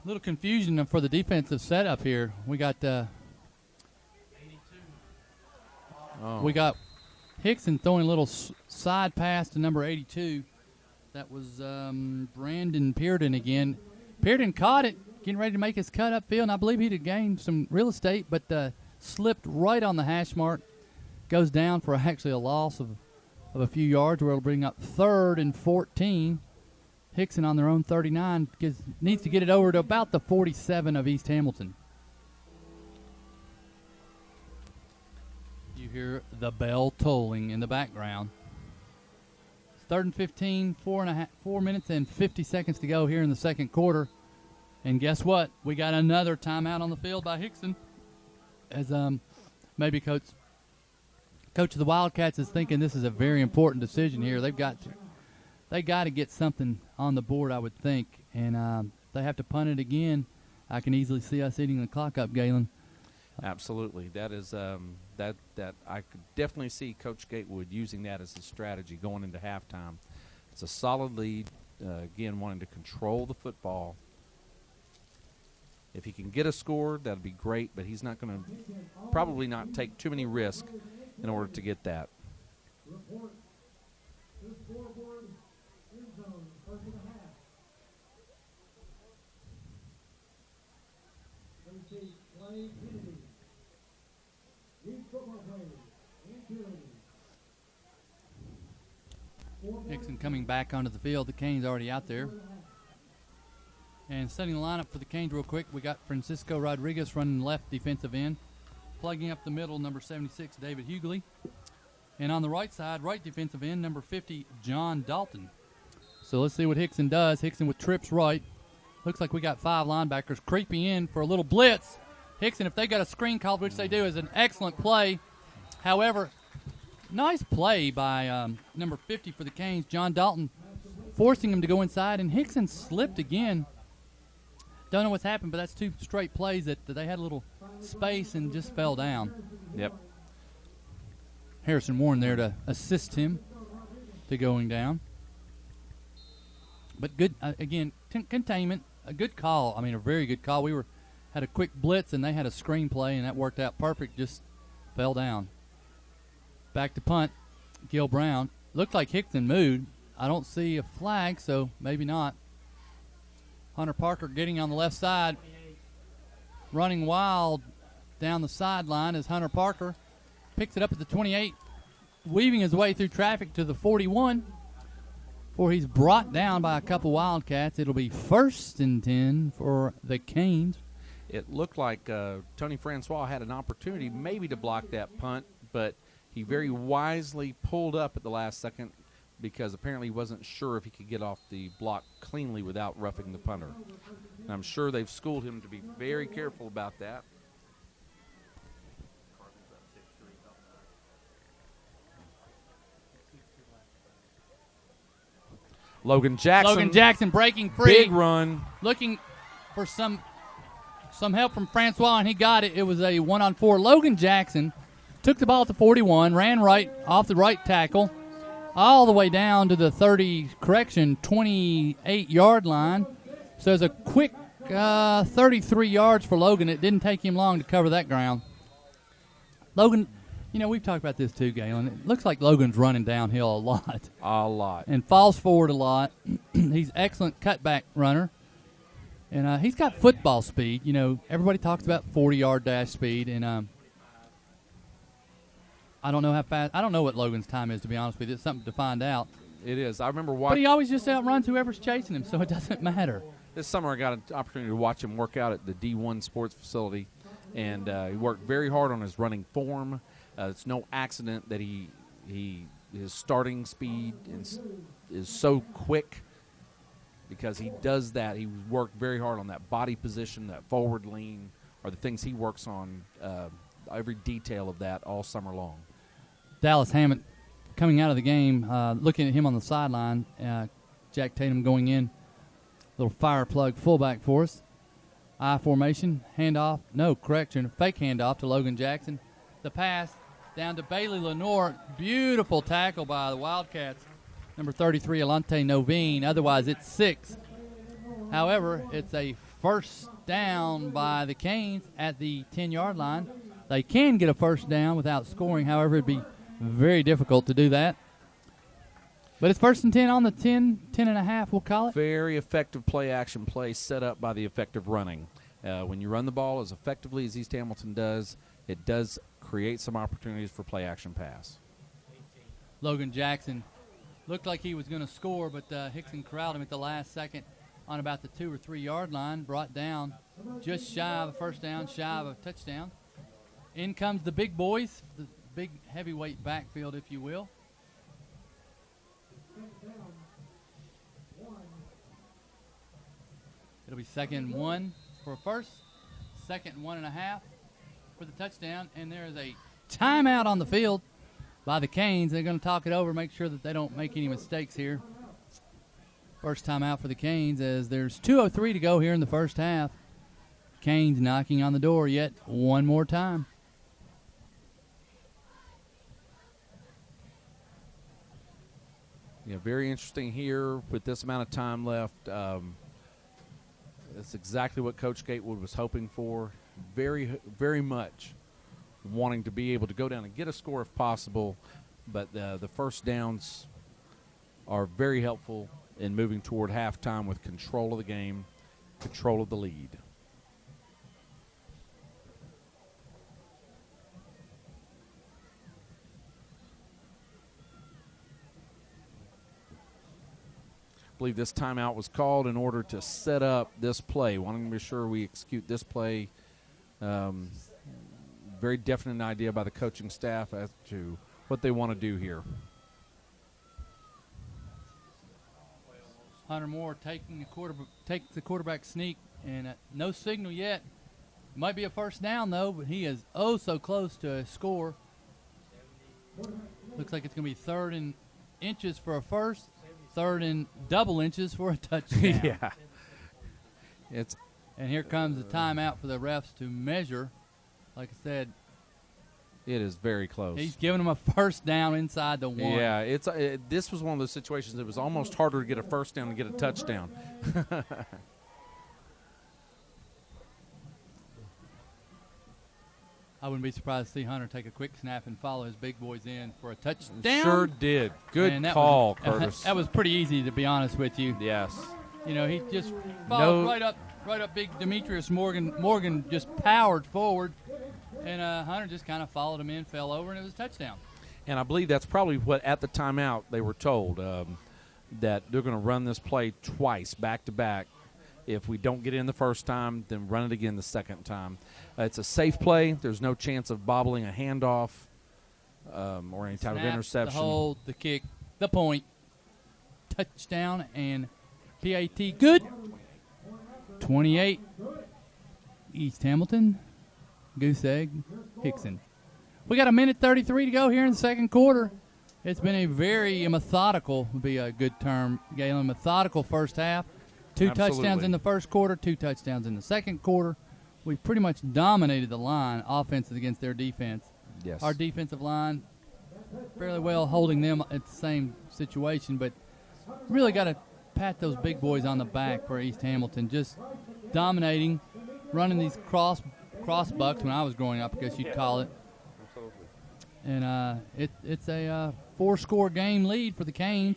Little confusion for the defensive setup here. We got we got Hixson throwing a little side pass to number 82. That was Brandon Pearden again. Pearden caught it, getting ready to make his cut upfield, and I believe he'd have gained some real estate, but slipped right on the hash mark. Goes down for actually a loss of a few yards, where it'll bring up 3rd and 14. Hixson on their own 39 needs to get it over to about the 47 of East Hamilton. You hear the bell tolling in the background. It's 3rd and 15, 4 minutes and 50 seconds to go here in the second quarter. And guess what? We got another timeout on the field by Hixson. As maybe Coach of the Wildcats is thinking this is a very important decision here. They got to get something on the board, I would think, and they have to punt it again. I can easily see us eating the clock up, Galen. Absolutely, that is that I could definitely see Coach Gatewood using that as a strategy going into halftime. It's a solid lead. Again, wanting to control the football. If he can get a score, that'd be great. But he's not going to probably not take too many risks in order to get that. Hixson coming back onto the field. The Canes already out there. And setting the lineup for the Canes real quick, we got Francisco Rodriguez running left defensive end. Plugging up the middle, number 76, David Hughley. And on the right side, right defensive end, number 50, John Dalton. So let's see what Hixson does. Hixson with trips right. Looks like we got 5 linebackers creeping in for a little blitz. Hixson, if they got a screen called, which they do, is an excellent play. However, nice play by number 50 for the Canes, John Dalton, forcing him to go inside, and Hixson slipped again. Don't know what's happened, but that's 2 straight plays that they had a little space and just fell down. Yep. Harrison Warren there to assist him to going down. But good, again, containment, a good call. I mean, a very good call. We had a quick blitz, and they had a screen play, and that worked out perfect, just fell down. Back to punt, Gil Brown. Looked like Hixson moved. I don't see a flag, so maybe not. Hunter Parker getting on the left side, running wild down the sideline as Hunter Parker picks it up at the 28, weaving his way through traffic to the 41, before he's brought down by a couple Wildcats. It'll be 1st and 10 for the Canes. It looked like Tony Francois had an opportunity maybe to block that punt, but he very wisely pulled up at the last second because apparently he wasn't sure if he could get off the block cleanly without roughing the punter. And I'm sure they've schooled him to be very careful about that. Logan Jackson breaking free. Big run. Looking for some help from Francois, and he got it. It was a 1-on-4. Logan Jackson took the ball at the 41, ran right off the right tackle, all the way down to the 28-yard line. So it's a quick 33 yards for Logan. It didn't take him long to cover that ground. Logan, we've talked about this too, Galen. It looks like Logan's running downhill a lot. A lot. And falls forward a lot. He's an excellent cutback runner. And he's got football speed. Everybody talks about 40-yard dash speed, and I don't know how fast. I don't know what Logan's time is, to be honest with you. It's something to find out. It is. I remember But watching. he always just outruns whoever's chasing him, so it doesn't matter. This summer I got an opportunity to watch him work out at the D1 sports facility, and he worked very hard on his running form. It's no accident that he his starting speed is so quick because he does that. He worked very hard on that body position, that forward lean, are the things he works on, every detail of that all summer long. Dallas Hammett coming out of the game, looking at him on the sideline. Jack Tatum going in, little fire plug fullback for us. I formation, handoff, no, correction, fake handoff to Logan Jackson. The pass down to Bailey Lenore. Beautiful tackle by the Wildcats. Number 33, Alante Novine. Otherwise, it's 6. However, it's a first down by the Canes at the 10-yard line. They can get a first down without scoring. However, it'd be very difficult to do that. But it's 1st and 10 on the 10 and a half, we'll call it. Very effective play-action play set up by the effective running. When you run the ball as effectively as East Hamilton does, it does create some opportunities for play-action pass. Logan Jackson looked like he was going to score, but Hixson corralled him at the last second on about the 2 or 3 yard line, brought down just shy of a first down, shy of a touchdown. In comes the big boys, the big heavyweight backfield, if you will. It'll be 2nd and 1 for a first, 2nd and 1.5 for the touchdown, and there is a timeout on the field by the Canes. They're going to talk it over, make sure that they don't make any mistakes here. First timeout for the Canes as there's 2:03 to go here in the first half. Canes knocking on the door yet one more time. Yeah, very interesting here with this amount of time left. That's exactly what Coach Gatewood was hoping for. Very, very much wanting to be able to go down and get a score if possible, but the first downs are very helpful in moving toward halftime with control of the game, control of the lead. I believe this timeout was called in order to set up this play, wanting to be sure we execute this play. Very definite idea by the coaching staff as to what they want to do here. Hunter Moore takes the quarterback sneak, and no signal yet. Might be a first down, though, but he is oh so close to a score. Looks like it's going to be 3rd and inches for a first, 3rd and double inches for a touchdown. Yeah. And here comes the timeout for the refs to measure. Like I said, it is very close. He's giving them a first down inside the 1. Yeah, this was one of those situations that was almost harder to get a first down and get a touchdown. I wouldn't be surprised to see Hunter take a quick snap and follow his big boys in for a touchdown. Sure did. Good call, Curtis. That was pretty easy, to be honest with you. Yes. You know, he just followed right up big Demetrius Morgan. Morgan just powered forward, and Hunter just kind of followed him in, fell over, and it was a touchdown. And I believe that's probably what, at the timeout, they were told, that they're going to run this play twice, back-to-back. If we don't get it in the first time, then run it again the second time. It's a safe play. There's no chance of bobbling a handoff or any type of interception. The hold, the kick, the point, touchdown, and PAT good. 28, East Hamilton, Goose Egg, Hixson. We got 1:33 to go here in the second quarter. It's been a very methodical, would be a good term, Galen, methodical first half. Two touchdowns in the first quarter, 2 touchdowns in the second quarter. We pretty much dominated the line, offensive against their defense. Yes. Our defensive line fairly well holding them at the same situation, but really got to pat those big boys on the back for East Hamilton, just dominating, running these cross bucks when I was growing up, I guess you'd call it. Absolutely. And it's a 4-score game lead for the Canes,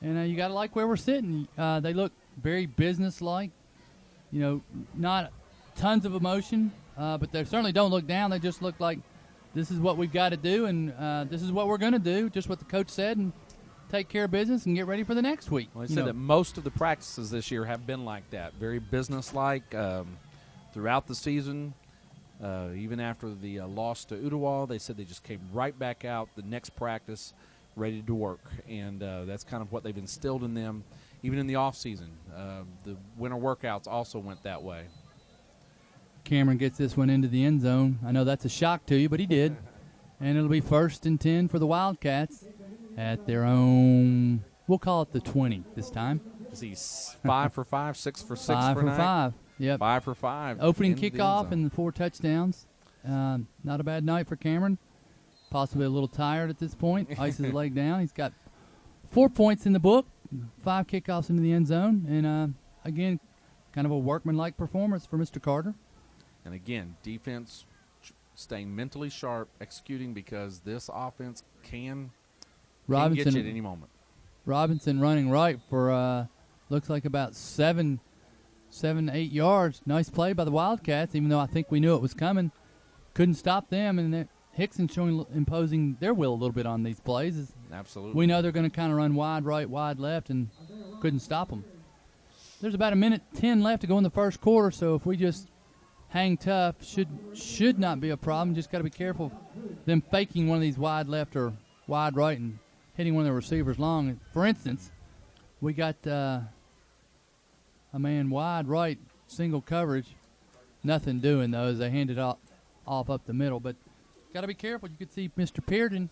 and you got to like where we're sitting. They look very businesslike, you know, not tons of emotion, but they certainly don't look down. They just look like this is what we've got to do, and this is what we're going to do, just what the coach said, and take care of business and get ready for the next week. Well, he said that most of the practices this year have been like that, very businesslike throughout the season. Even after the loss to Ottawa, they said they just came right back out the next practice ready to work. And that's kind of what they've instilled in them, even in the off season. The winter workouts also went that way. Cameron gets this one into the end zone. I know that's a shock to you, but he did. And it'll be 1st and 10 for the Wildcats at their own, we'll call it the 20 this time. Is he 5 for 5, 6 for 6 5 for for 9? 5. Yep. 5 for 5. Opening kickoff and the 4 touchdowns. Not a bad night for Cameron. Possibly a little tired at this point. Ices his leg down. He's got 4 points in the book, 5 kickoffs into the end zone, and again, kind of a workmanlike performance for Mr. Carter. And again, defense staying mentally sharp, executing, because this offense can get you at any moment. Robinson running right for looks like about 7, 8 yards. Nice play by the Wildcats, even though I think we knew it was coming. Couldn't stop them, and Hixson imposing their will a little bit on these plays. Absolutely. We know they're going to kind of run wide right, wide left, and couldn't stop them. There's about 1:10 left to go in the first quarter, so if we just hang tough, should not be a problem. Just got to be careful of them faking one of these wide left or wide right and hitting one of the receivers long. For instance, we got a man wide right, single coverage. Nothing doing, though, as they hand it off up the middle. But got to be careful. You could see Mr. Pearden,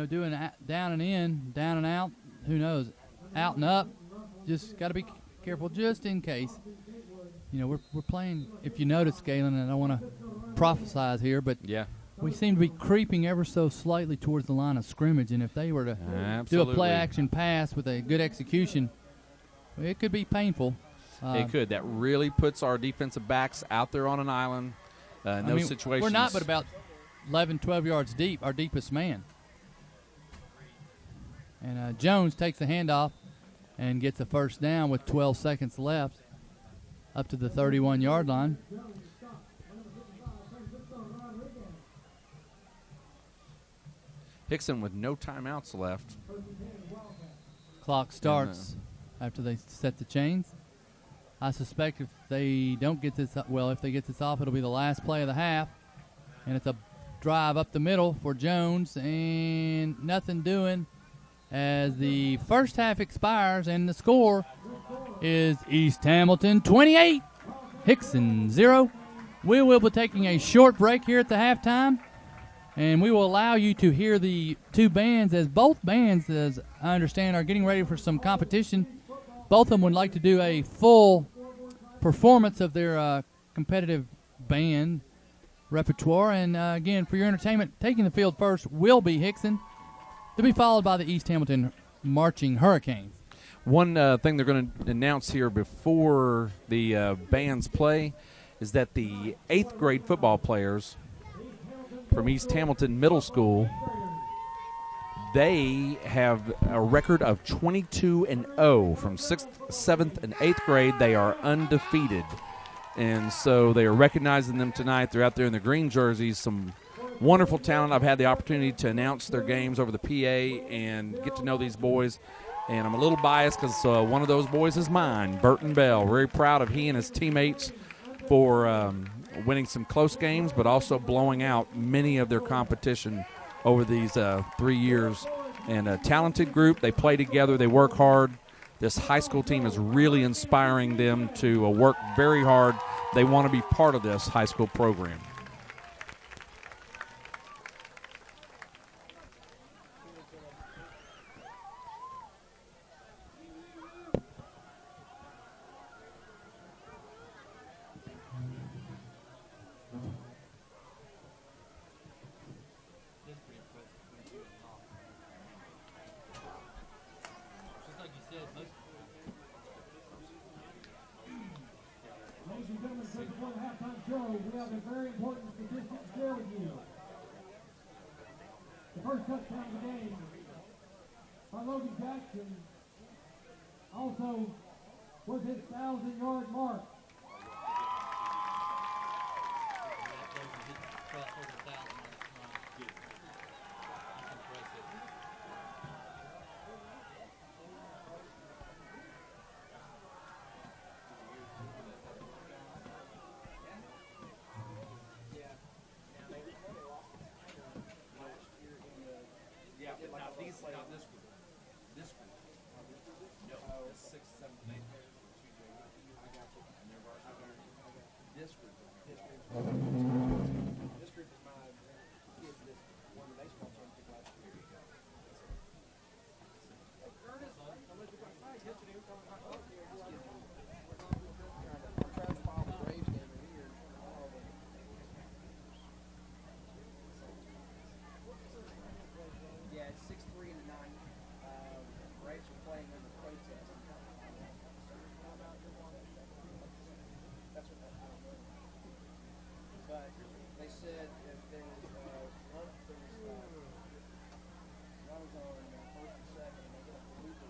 doing down and in, down and out. Who knows? Out and up. Just got to be careful just in case. We're playing, if you notice, Galen, and I don't want to prophesize here, but yeah, we seem to be creeping ever so slightly towards the line of scrimmage, and if they were to do a play-action pass with a good execution, it could be painful. It could. That really puts our defensive backs out there on an island in those situations. We're not but about 11, 12 yards deep, our deepest man. And Jones takes the handoff and gets a first down with 12 seconds left up to the 31-yard line. Hixson with no timeouts left. Clock starts after they set the chains. I suspect if they don't get this, if they get this off, it'll be the last play of the half. And it's a drive up the middle for Jones, and nothing doing as the first half expires, and the score is East Hamilton 28, Hixson 0. We will be taking a short break here at the halftime, and we will allow you to hear the two bands, as both bands, as I understand, are getting ready for some competition. Both of them would like to do a full performance of their competitive band repertoire. And, again, for your entertainment, taking the field first will be Hixson, to be followed by the East Hamilton Marching Hurricanes. One thing they're going to announce here before the bands play is that the 8th grade football players from East Hamilton Middle School, they have a record of 22-0 from 6th, 7th, and 8th grade. They are undefeated, and so they are recognizing them tonight. They're out there in the green jerseys. Some wonderful talent. I've had the opportunity to announce their games over the PA and get to know these boys, and I'm a little biased because one of those boys is mine, Burton Bell. Very proud of he and his teammates for winning some close games, but also blowing out many of their competition over these 3 years. And a talented group. They play together. They work hard. This high school team is really inspiring them to work very hard. They want to be part of this high school program. We have a very important statistic to share with you. The first touchdown of the game by Logan Jackson also was his 1,000-yard mark. This group is my kids that won the baseball championship last year. Our Travis Paul Braves game in here. Yeah, it's 6-3 in the ninth. Braves are playing under protest. That's what I don't know. But they said that there was runners on first and second, and they got a looper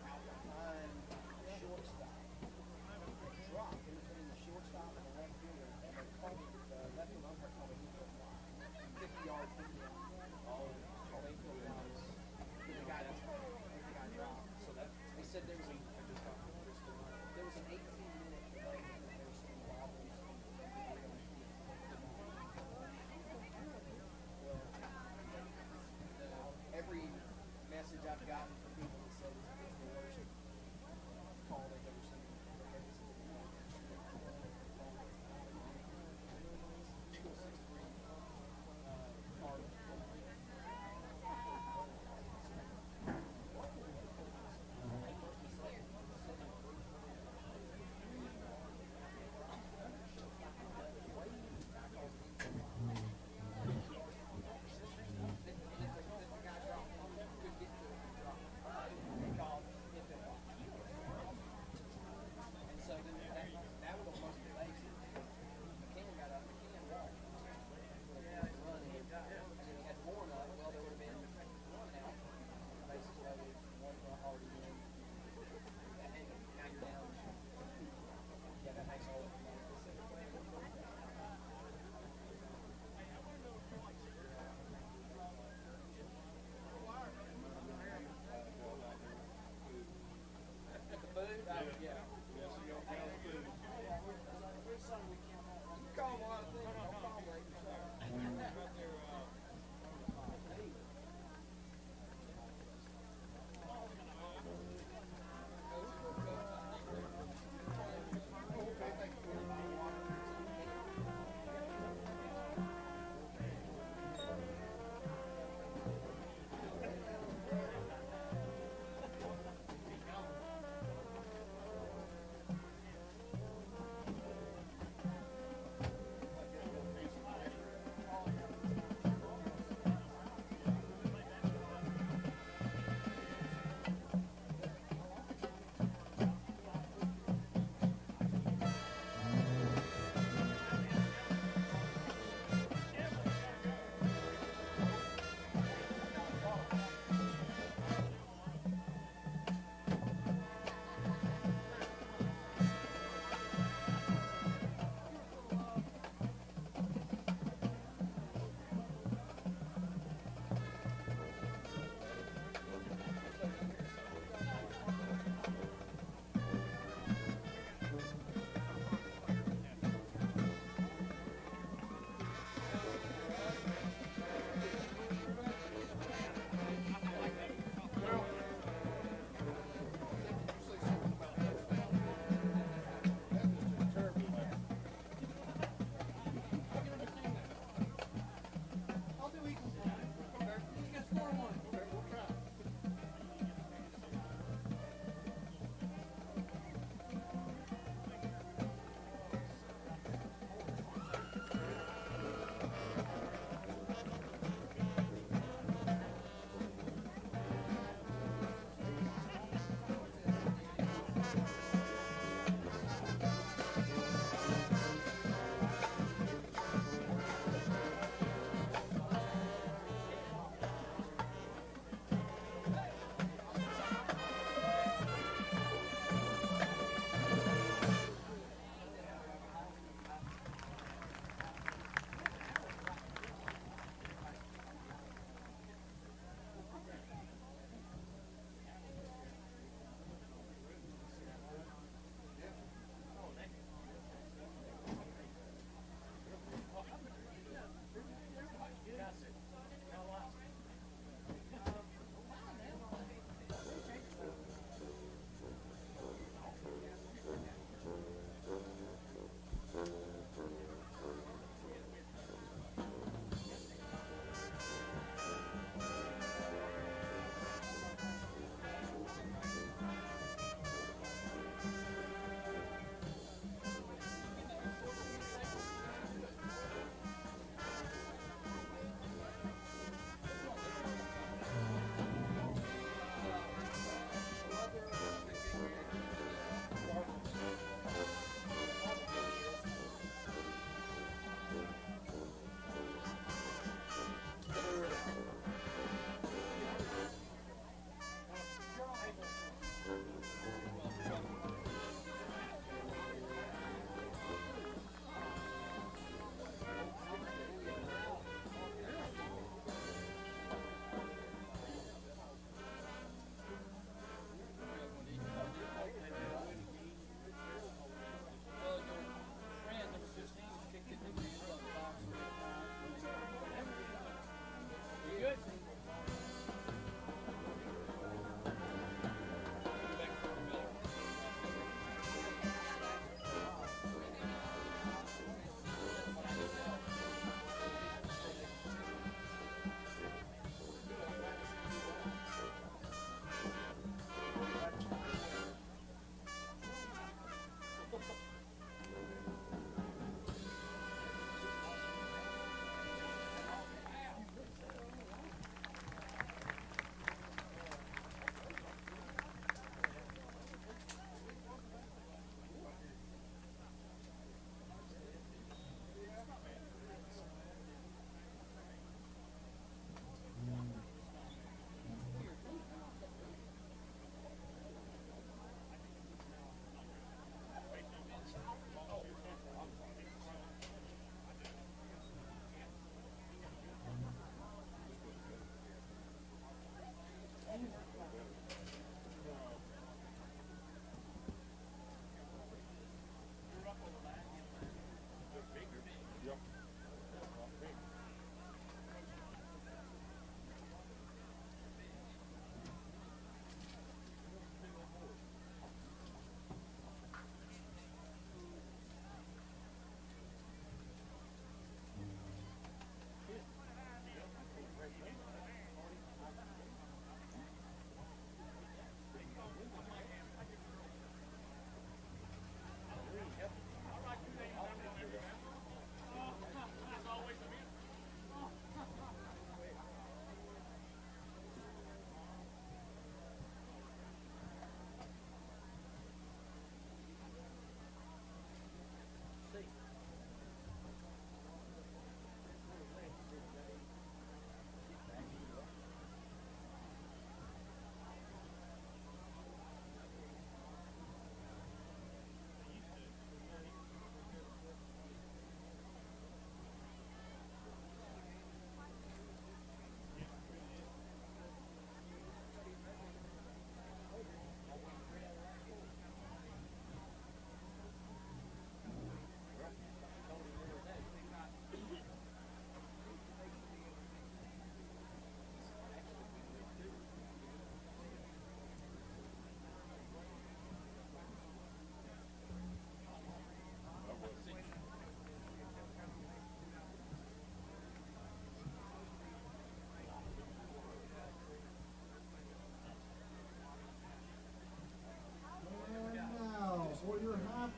out behind the shortstop. They dropped in between the shortstop and the left fielder, and they called it, left field umpire called it 50 yards in the called 8 foot lines. The guy dropped. So they said there was an 18-minute delay because there were some wobbles. Every message I've gotten from people that said it's the worst call they've ever seen. Still 6-3. Cardinals.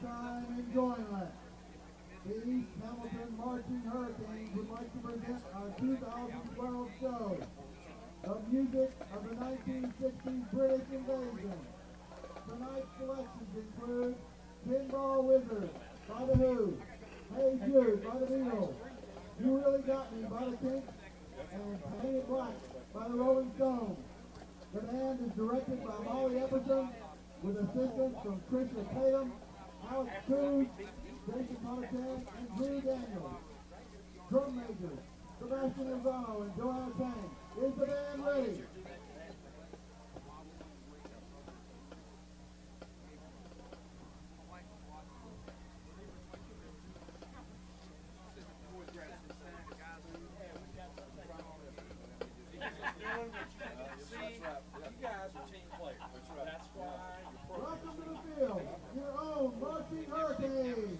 time enjoyment. The East Hamilton Marching Hurricanes would like to present our 2012 show of music of the 1960s British invasion. Tonight's selections include Pinball Wizard by The Who, Hey Jude by The Beatles, You Really Got Me by The Kinks, and Painted Black by The Rolling Stones. The band is directed by Molly Epperson, with assistance from Tricia Tatum, Alex Cruz, Jason Ponatan, and Drew Daniels. Drum majors, Sebastian Lozano and Joanna Tang. Is the band ready? Welcome to the field, your own Marching Hurricanes.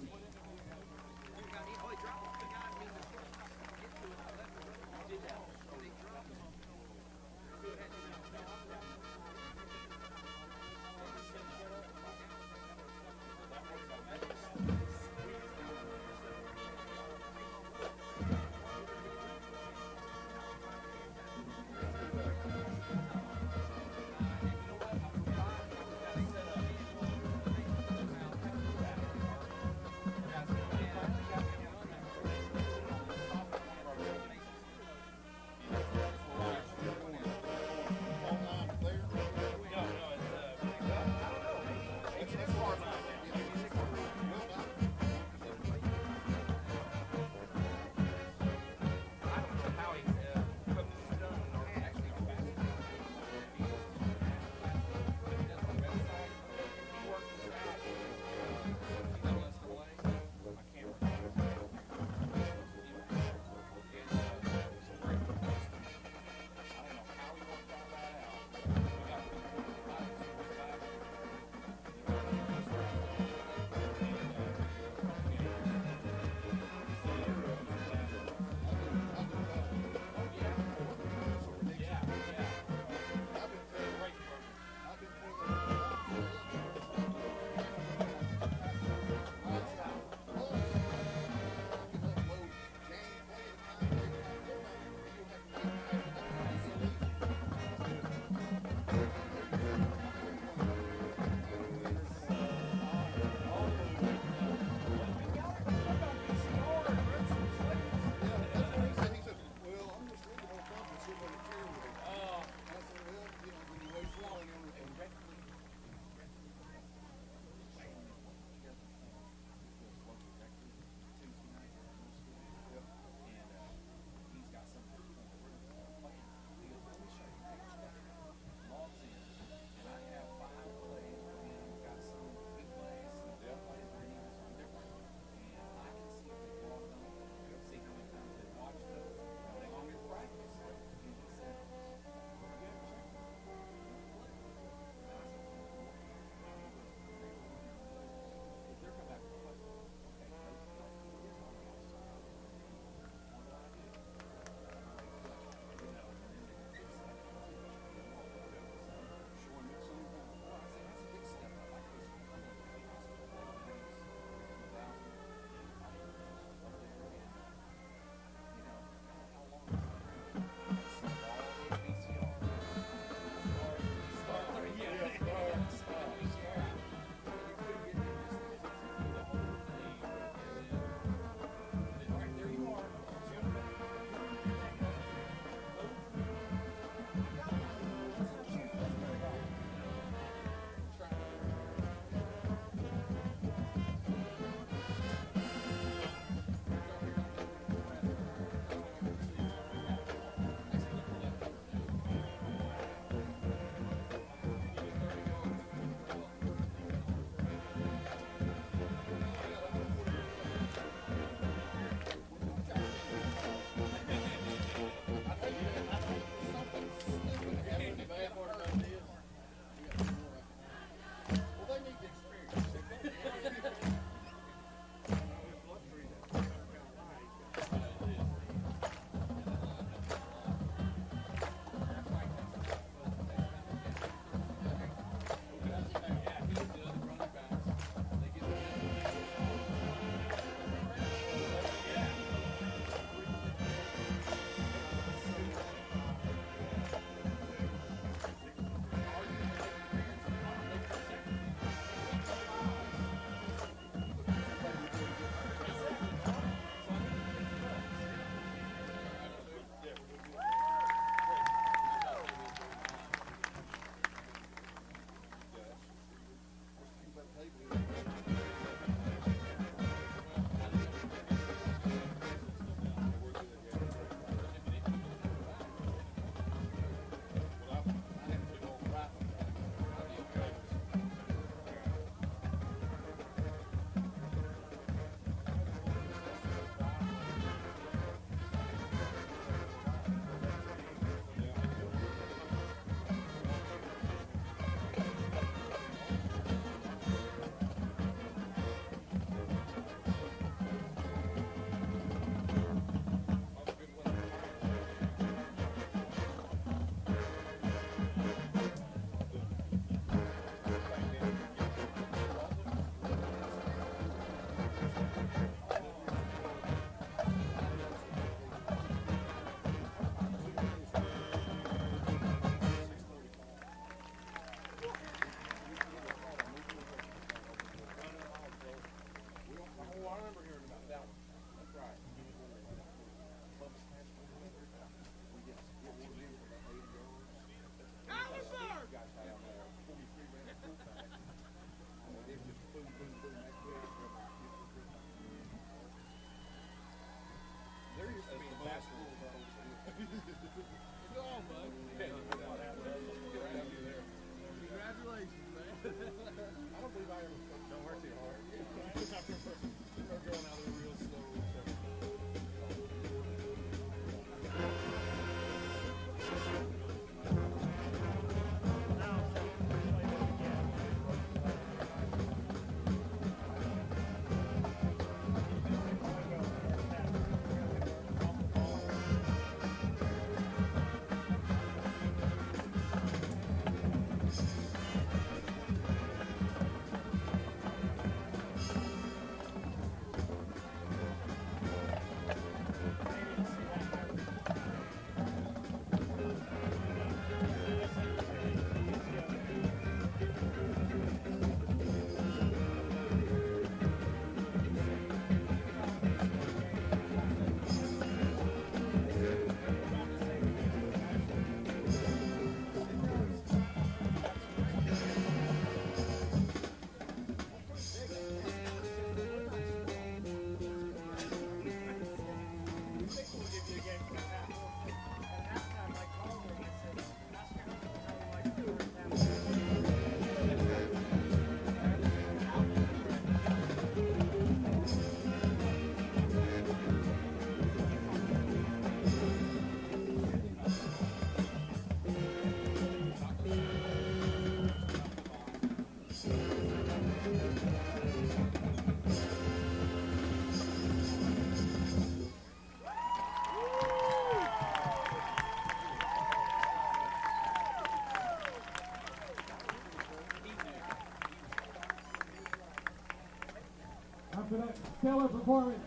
After that stellar performance,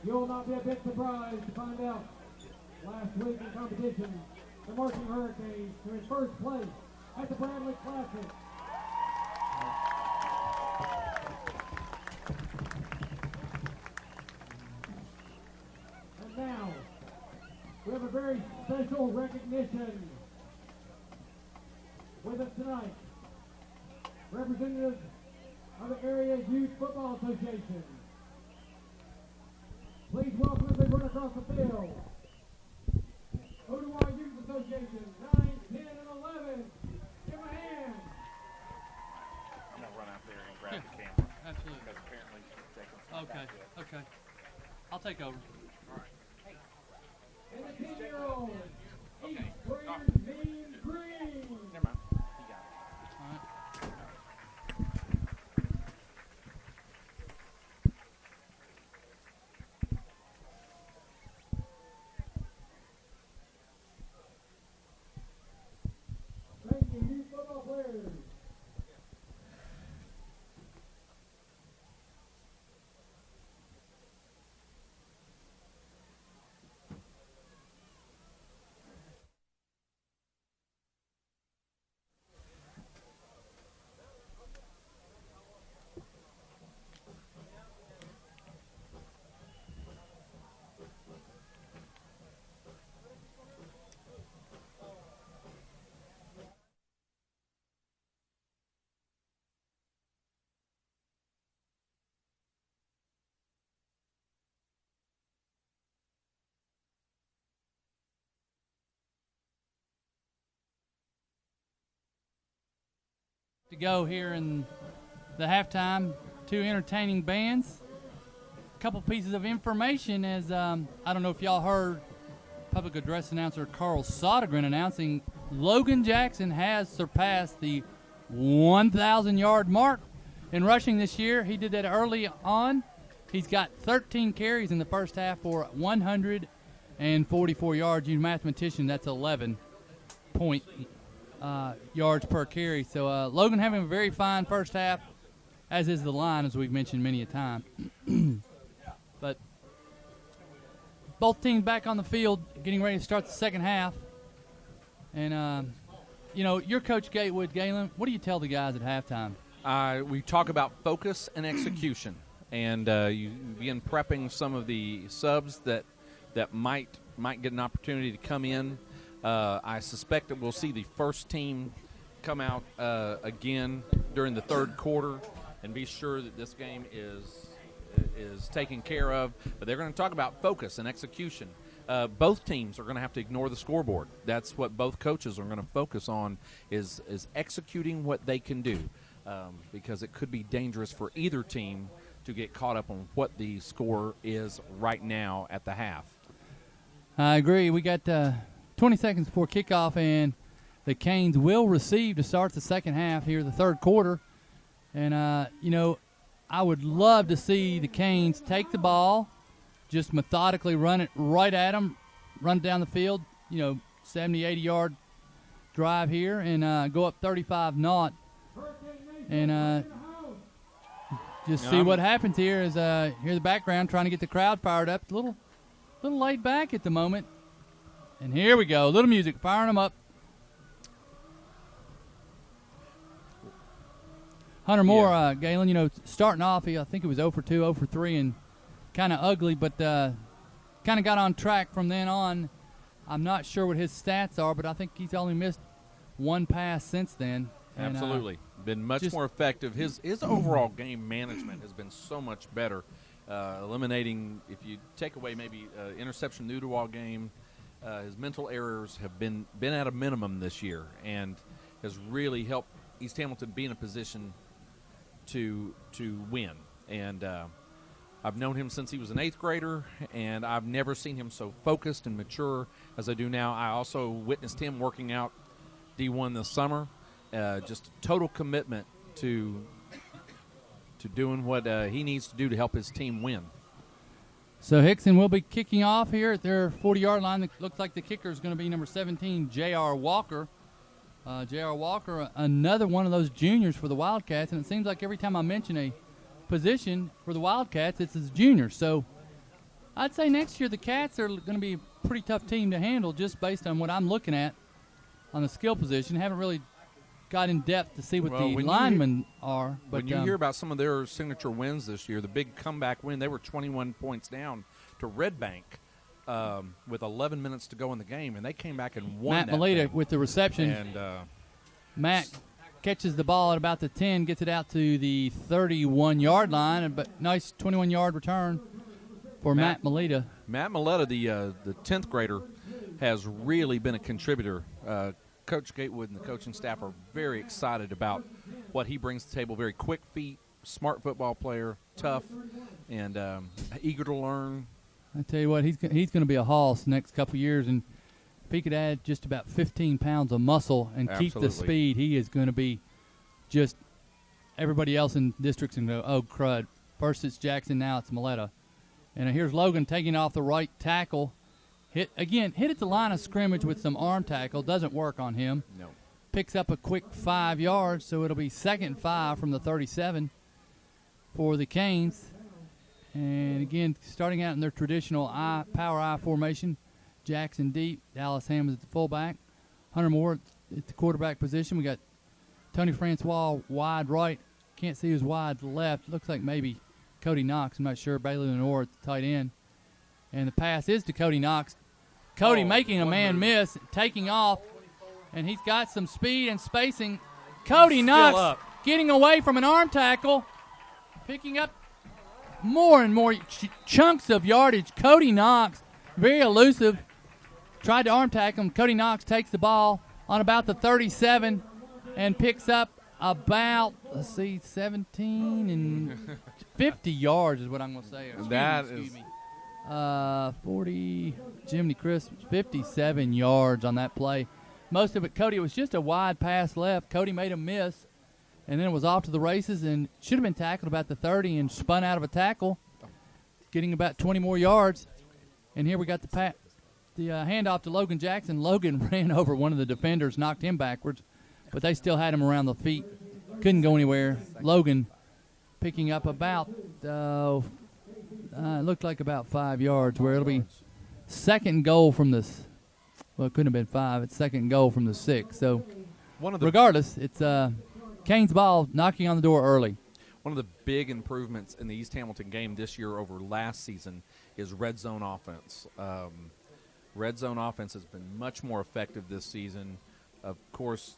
you will not be a bit surprised to find out last week in competition, the Marching Hurricanes are in first place at the Bradley Classic. And now, we have a very special recognition with us tonight. Representatives of the Area Youth Football Association. Please welcome as they run across the field. Ottawa Youth Association, 9, 10, and 11. Give them a hand. I'm going to run out there and grab the camera. Absolutely. Because apparently she's taking some back there. Okay. I'll take over. All right. And the 10-year-old, Okay. Mean Green. Never mind. You got it. All right. Thank you, youth football players. To go here in the halftime, two entertaining bands. A couple pieces of information as I don't know if y'all heard public address announcer Carl Sodergren announcing Logan Jackson has surpassed the 1,000-yard mark in rushing this year. He did that early on. He's got 13 carries in the first half for 144 yards. You mathematician, that's 11 point yards per carry. So Logan having a very fine first half, as is the line, as we've mentioned many a time. But both teams back on the field, getting ready to start the second half. And, you're Coach Gatewood, Galen. What do you tell the guys at halftime? We talk about focus and execution, and you begin prepping some of the subs that might get an opportunity to come in. I suspect that we'll see the first team come out again during the third quarter and be sure that this game is taken care of. But they're going to talk about focus and execution. Both teams are going to have to ignore the scoreboard. That's what both coaches are going to focus on is executing what they can do. because it could be dangerous for either team to get caught up on what the score is right now at the half. I agree. We got 20 seconds before kickoff, and the Canes will receive to start the second half here, the third quarter. And, I would love to see the Canes take the ball, just methodically run it right at them, run down the field, 70, 80-yard drive here, and go up 35-0. And just see what happens here is hear the background trying to get the crowd fired up. A little laid back at the moment. And here we go. Little music, firing them up. Hunter Moore, Galen, starting off, I think it was 0 for 2, 0 for 3, and kind of ugly, but kind of got on track from then on. I'm not sure what his stats are, but I think he's only missed one pass since then. And, Absolutely. Been much more effective. His overall game management has been so much better. Eliminating, if you take away maybe interception new to all game, his mental errors have been at a minimum this year and has really helped East Hamilton be in a position to win. And I've known him since he was an 8th grader, and I've never seen him so focused and mature as I do now. I also witnessed him working out D1 this summer. Just a total commitment to doing what he needs to do to help his team win. So Hixson will be kicking off here at their 40-yard line. It looks like the kicker is going to be number 17, J.R. Walker. J.R. Walker, another one of those juniors for the Wildcats, and it seems like every time I mention a position for the Wildcats, it's as juniors. So I'd say next year the Cats are going to be a pretty tough team to handle just based on what I'm looking at on the skill position. Haven't really got in depth to see what the linemen are. But when you hear about some of their signature wins this year, the big comeback win, they were 21 points down to Red Bank with 11 minutes to go in the game, and they came back and won Matt that Melita thing. with the reception. And Matt catches the ball at about the 10, gets it out to the 31-yard line, but nice 21-yard return for Matt Melita. Matt Melita, the 10th grader, has really been a contributor. Coach Gatewood and the coaching staff are very excited about what he brings to the table. Very quick feet, smart football player, tough, and eager to learn. I tell you what, he's going to be a hoss the next couple of years, and if he could add just about 15 pounds of muscle and keep the speed, he is going to be just everybody else in districts and go, oh, crud. First it's Jackson, now it's Melita. And here's Logan taking off the right tackle. Hit at the line of scrimmage with some arm tackle. Doesn't work on him. No. Picks up a quick 5 yards, so it'll be 2nd and 5 from the 37 for the Canes. And, again, starting out in their traditional power I formation, Jackson deep, Dallas Hammond at the fullback, Hunter Moore at the quarterback position. We got Tony Francois wide right. Can't see who's wide left. Looks like maybe Cody Knox. I'm not sure. Bailey Lenore at the tight end. And the pass is to Cody Knox. Cody making a man miss, taking off, and he's got some speed and spacing. Cody Knox getting away from an arm tackle, picking up more and more chunks of yardage. Cody Knox, very elusive, tried to arm tackle him. Cody Knox takes the ball on about the 37 and picks up about, 17 and 50 yards is what I'm going to say. Excuse me. 40, Jiminy Crisp, 57 yards on that play. Most of it, Cody, it was just a wide pass left. Cody made a miss, and then it was off to the races and should have been tackled about the 30 and spun out of a tackle, getting about 20 more yards. And here we got the handoff to Logan Jackson. Logan ran over one of the defenders, knocked him backwards, but they still had him around the feet. Couldn't go anywhere. Logan picking up about it looked like about 5 yards, where it'll be 2nd goal from this. Well, it couldn't have been 5. It's 2nd goal from the 6. So, regardless, it's Canes ball knocking on the door early. One of the big improvements in the East Hamilton game this year over last season is red zone offense. Red zone offense has been much more effective this season. Of course,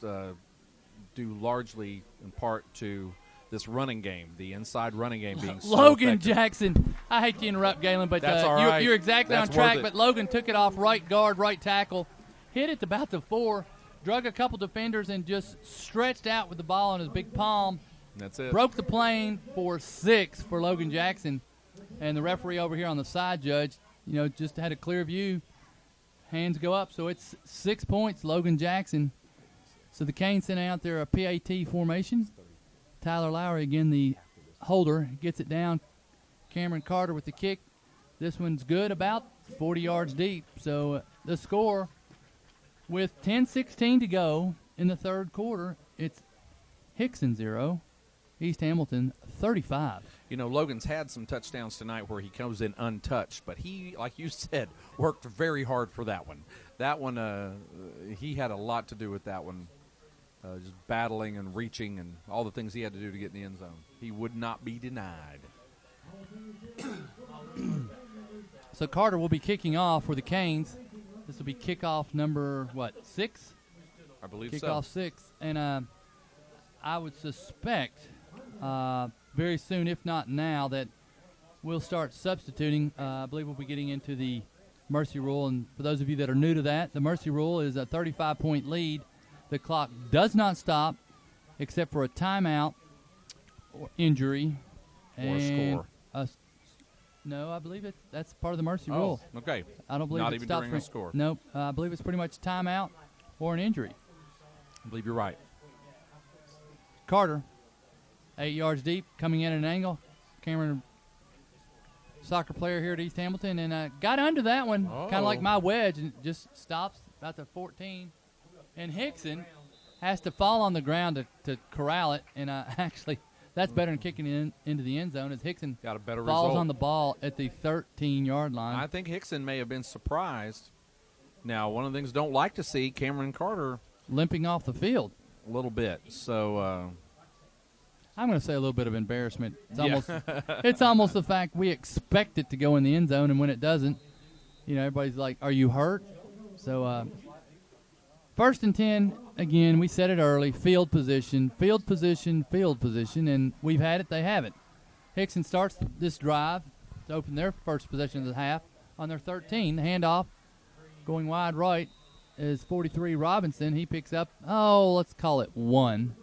due largely in part to this running game, the inside running game being so Logan effective. Jackson. I hate to interrupt, Galen, but That's all right. you're exactly That's on track. worth it. But Logan took it off right guard, right tackle, hit it about the 4, drug a couple defenders, and just stretched out with the ball in his big palm That's it. Broke the plane for 6 for Logan Jackson. And the referee over here on the side judge, just had a clear view. Hands go up, so it's 6 points, Logan Jackson. So the Canes sent out their PAT formation. Tyler Lowry, again, the holder, gets it down. Cameron Carter with the kick. This one's good, about 40 yards deep. So the score, with 10:16 to go in the third quarter, it's Hixson 0, East Hamilton 35. Logan's had some touchdowns tonight where he comes in untouched, but he, like you said, worked very hard for that one. That one, he had a lot to do with that one, just battling and reaching and all the things he had to do to get in the end zone. He would not be denied. So Carter will be kicking off for the Canes. This will be kickoff number, 6? I believe Kickoff so. 6. And I would suspect very soon, if not now, that we'll start substituting. I believe we'll be getting into the mercy rule. And for those of you that are new to that, the mercy rule is a 35-point lead. The clock does not stop except for a timeout or injury. Or a score. No, I believe that's part of the mercy rule. Okay. I don't believe Not it even stops during for a score. Nope. I believe it's pretty much timeout or an injury. I believe you're right. Carter, 8 yards deep, coming in at an angle. Cameron, soccer player here at East Hamilton, and got under that one, kind of like my wedge, and just stops about the 14. And Hixson has to fall on the ground to corral it, and actually that's better than kicking it into the end zone as Hixson got a better falls result on the ball at the 13-yard line. I think Hixson may have been surprised. Now, one of the things don't like to see, Cameron Carter limping off the field a little bit. So I'm going to say a little bit of embarrassment. It's almost the fact we expect it to go in the end zone, and when it doesn't, everybody's like, "Are you hurt?" So first and 10. Again, we said it early. Field position, field position, field position, and we've had it. They have it. Hixson starts this drive to open their first possession of the half on their 13. The handoff going wide right is 43 Robinson. He picks up, let's call it 1.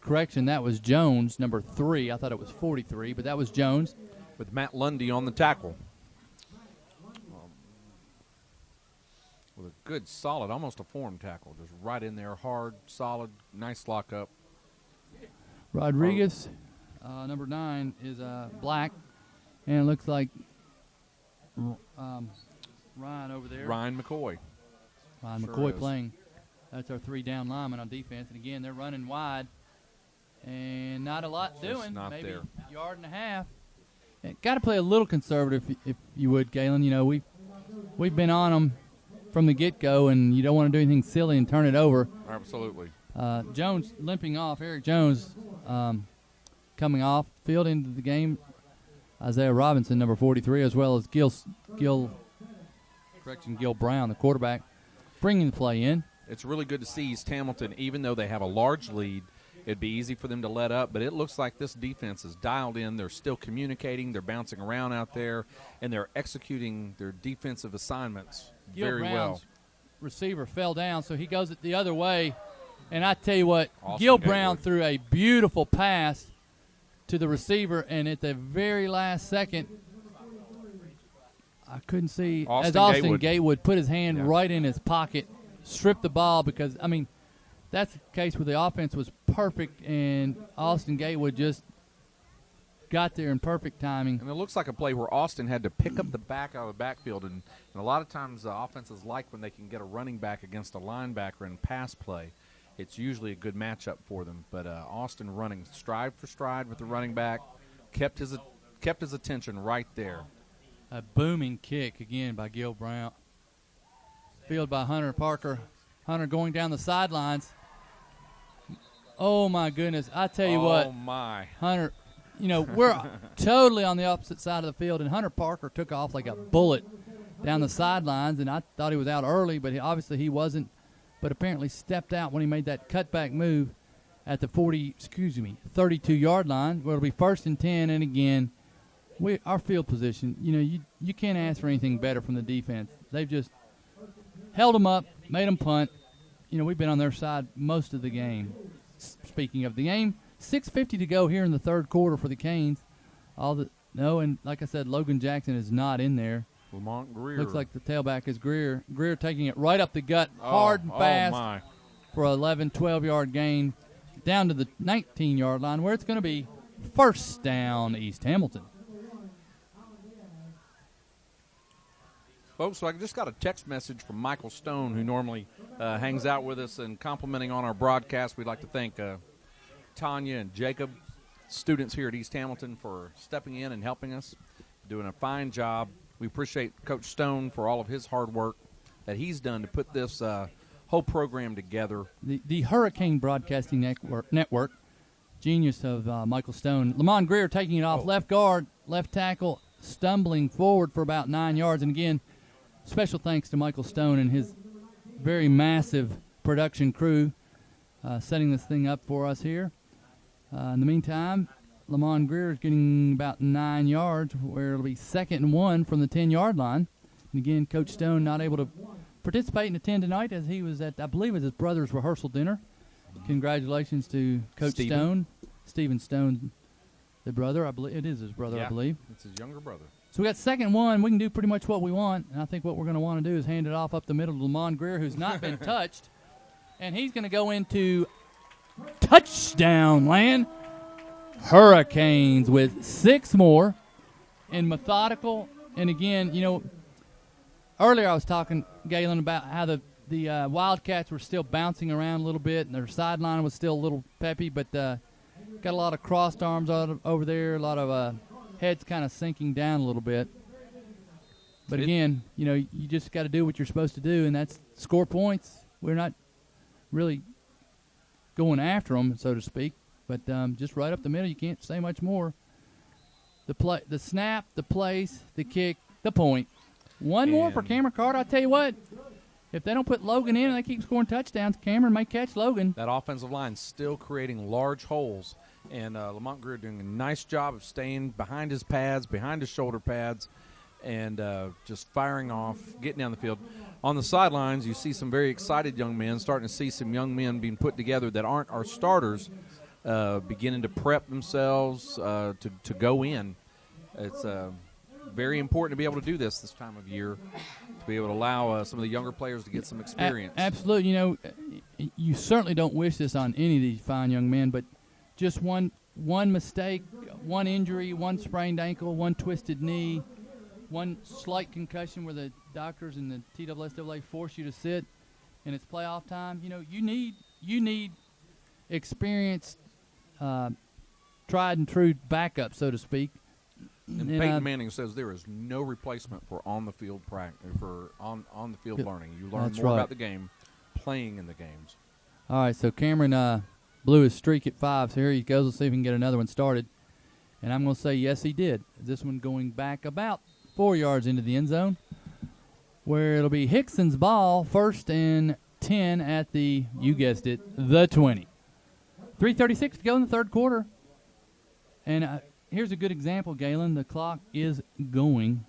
Correction, that was Jones, number 3. I thought it was 43, but that was Jones. with Matt Lundy on the tackle. With a good, solid, almost a form tackle. Just right in there, hard, solid, nice lockup. Rodriguez, number 9, is black. And it looks like Ryan over there. Ryan McCoy. Ryan Sure McCoy is. playing. That's our 3 down linemen on defense. And, again, they're running wide. And not a lot Just doing. not Maybe there. a yard and a half. Got to play a little conservative, if you would, Galen. You know, we've been on them from the get-go, and you don't want to do anything silly and turn it over. Absolutely. Jones limping off. Eric Jones coming off. Field into the game. Isaiah Robinson, number 43, as well as Gil Brown, the quarterback, bringing the play in. It's really good to see East Hamilton, even though they have a large lead. It'd be easy for them to let up, but it looks like this defense is dialed in. They're still communicating. They're bouncing around out there, and they're executing their defensive assignments very Brown's well. receiver fell down, so he goes it the other way. And I tell you what, Austin Gil Gatewood. Brown threw a beautiful pass to the receiver, and at the very last second, I couldn't see, as Austin Gatewood put his hand right in his pocket, stripped the ball because, I mean, that's the case where the offense was perfect, and Austin Gatewood just got there in perfect timing. And it looks like a play where Austin had to pick up the back out of the backfield, and a lot of times offenses like when they can get a running back against a linebacker in pass play. It's usually a good matchup for them. But Austin running stride for stride with the running back, kept his attention right there. A booming kick again by Gil Brown. Fielded by Hunter Parker. Hunter going down the sidelines. Oh, my goodness. I tell you what. Oh, my. Hunter, you know, we're totally on the opposite side of the field, and Hunter Parker took off like a bullet down the sidelines, and I thought he was out early, but obviously he wasn't, but apparently stepped out when he made that cutback move at the 32-yard line, where it'll be 1st and 10, and again, our field position, you know, you can't ask for anything better from the defense. They've just held them up, made them punt. You know, we've been on their side most of the game. Speaking of the game, 6:50 to go here in the third quarter for the Canes. And like I said, Logan Jackson is not in there. Lamont Greer. Looks like the tailback is Greer. Greer taking it right up the gut, hard and fast my. for an 11, 12-yard gain down to the 19-yard line, where it's going to be first down East Hamilton. Folks, so I just got a text message from Michael Stone, who normally hangs out with us and complimenting on our broadcast. We'd like to thank Tanya and Jacob, students here at East Hamilton, for stepping in and helping us, doing a fine job. We appreciate Coach Stone for all of his hard work that he's done to put this whole program together. The Hurricane Broadcasting Network, genius of Michael Stone. Lamont Greer taking it off left guard, left tackle, stumbling forward for about 9 yards. And again, special thanks to Michael Stone and his very massive production crew setting this thing up for us here. In the meantime, Lamont Greer is getting about 9 yards, where it'll be 2nd and 1 from the 10-yard line. And again, Coach Stone not able to participate in attend tonight, as he was at, I believe, his brother's rehearsal dinner. Congratulations to Coach Stone. Stephen Stone, the brother, I believe. It is his brother, I believe. It's his younger brother. So we got 2nd and 1. We can do pretty much what we want. And I think what we're going to want to do is hand it off up the middle to Lamont Greer, who's not been touched. And he's going to go into touchdown land. Hurricanes with 6 more, and methodical. And again, earlier I was talking, Galen, about how the Wildcats were still bouncing around a little bit, and their sideline was still a little peppy, but got a lot of crossed arms over there, a lot of heads kind of sinking down a little bit. But again, you just got to do what you're supposed to do, and that's score points. We're not really going after them, so to speak. But just right up the middle, you can't say much more. The snap, the place, the kick, the point. One more for Cameron Carter. I tell you what, if they don't put Logan in and they keep scoring touchdowns, Cameron may catch Logan. That offensive line still creating large holes, and Lamont Greer doing a nice job of staying behind his pads, behind his shoulder pads, and just firing off, getting down the field. On the sidelines, you see some very excited young men, starting to see some young men being put together that aren't our starters, beginning to prep themselves to go in. It's very important to be able to do this time of year, to be able to allow some of the younger players to get some experience. Absolutely. You certainly don't wish this on any of these fine young men, but just one mistake, one injury, one sprained ankle, one twisted knee, one slight concussion where the doctors and the TSSAA force you to sit, and it's playoff time. You need experienced, tried and true backup, so to speak. And Peyton Manning says there is no replacement for on the field practice, for on the field learning. You learn more about the game playing in the games. All right, so Cameron blew his streak at 5. So here he goes. Let's see if he can get another one started. And I'm going to say yes, he did. This one going back about 4 yards into the end zone, where it'll be Hixson's ball, 1st and 10 at the, you guessed it, the 20. 3:36 to go in the third quarter. And here's a good example, Galen. The clock is going,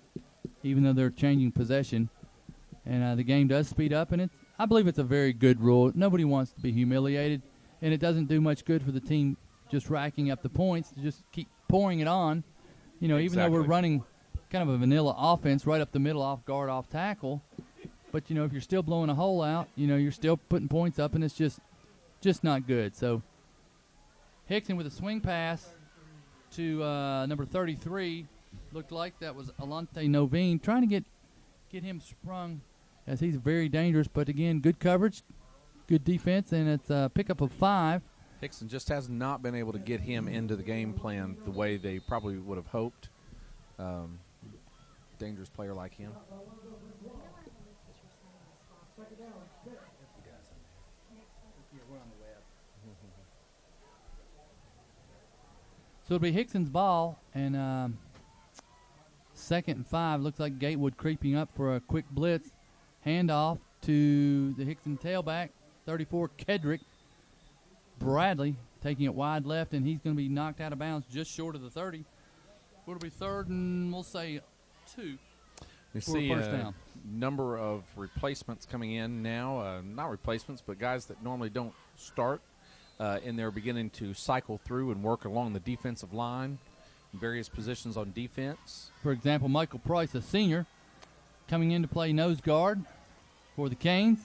even though they're changing possession. And the game does speed up, and I believe it's a very good rule. Nobody wants to be humiliated, and it doesn't do much good for the team just racking up the points to just keep pouring it on. Even though we're running kind of a vanilla offense right up the middle, off guard, off tackle. But, if you're still blowing a hole out, you're still putting points up, and it's just not good. So Hixson with a swing pass to number 33. Looked like that was Alante Novine, trying to get him sprung, as he's very dangerous. But, again, good coverage, good defense, and it's a pickup of 5. Hixson just has not been able to get him into the game plan the way they probably would have hoped. Dangerous player like him. So it'll be Hixson's ball, and 2nd and 5. Looks like Gatewood creeping up for a quick blitz. Handoff to the Hixson tailback, 34, Kedrick Bradley, taking it wide left, and he's going to be knocked out of bounds just short of the 30. It'll be 3rd and, we'll say, 2. We see a number of replacements coming in now. Not replacements, but guys that normally don't start. in there beginning to cycle through and work along the defensive line, various positions on defense. For example, Michael Price, a senior, coming in to play nose guard for the Canes.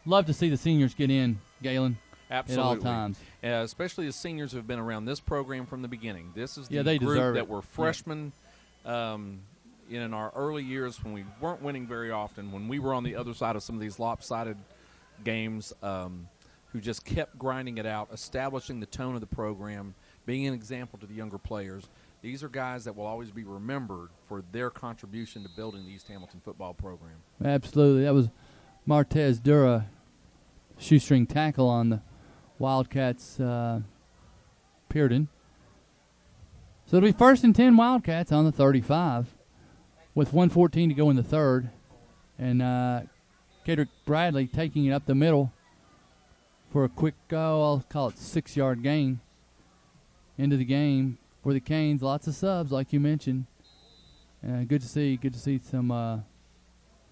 Love to see the seniors get in, Galen. Absolutely. At all times. Especially the seniors who have been around this program from the beginning. This is the they group deserve that it. were freshmen in our early years when we weren't winning very often, when we were on the other side of some of these lopsided games, who just kept grinding it out, establishing the tone of the program, being an example to the younger players. These are guys that will always be remembered for their contribution to building the East Hamilton football program. Absolutely. That was Martez Dura, shoestring tackle on the Wildcats, Pearden. So it'll be 1st and 10 Wildcats on the 35 with 1:14 to go in the third. And Kedrick Bradley taking it up the middle for a quick, I'll call it 6-yard gain into the game for the Canes. Lots of subs, like you mentioned. Good to see some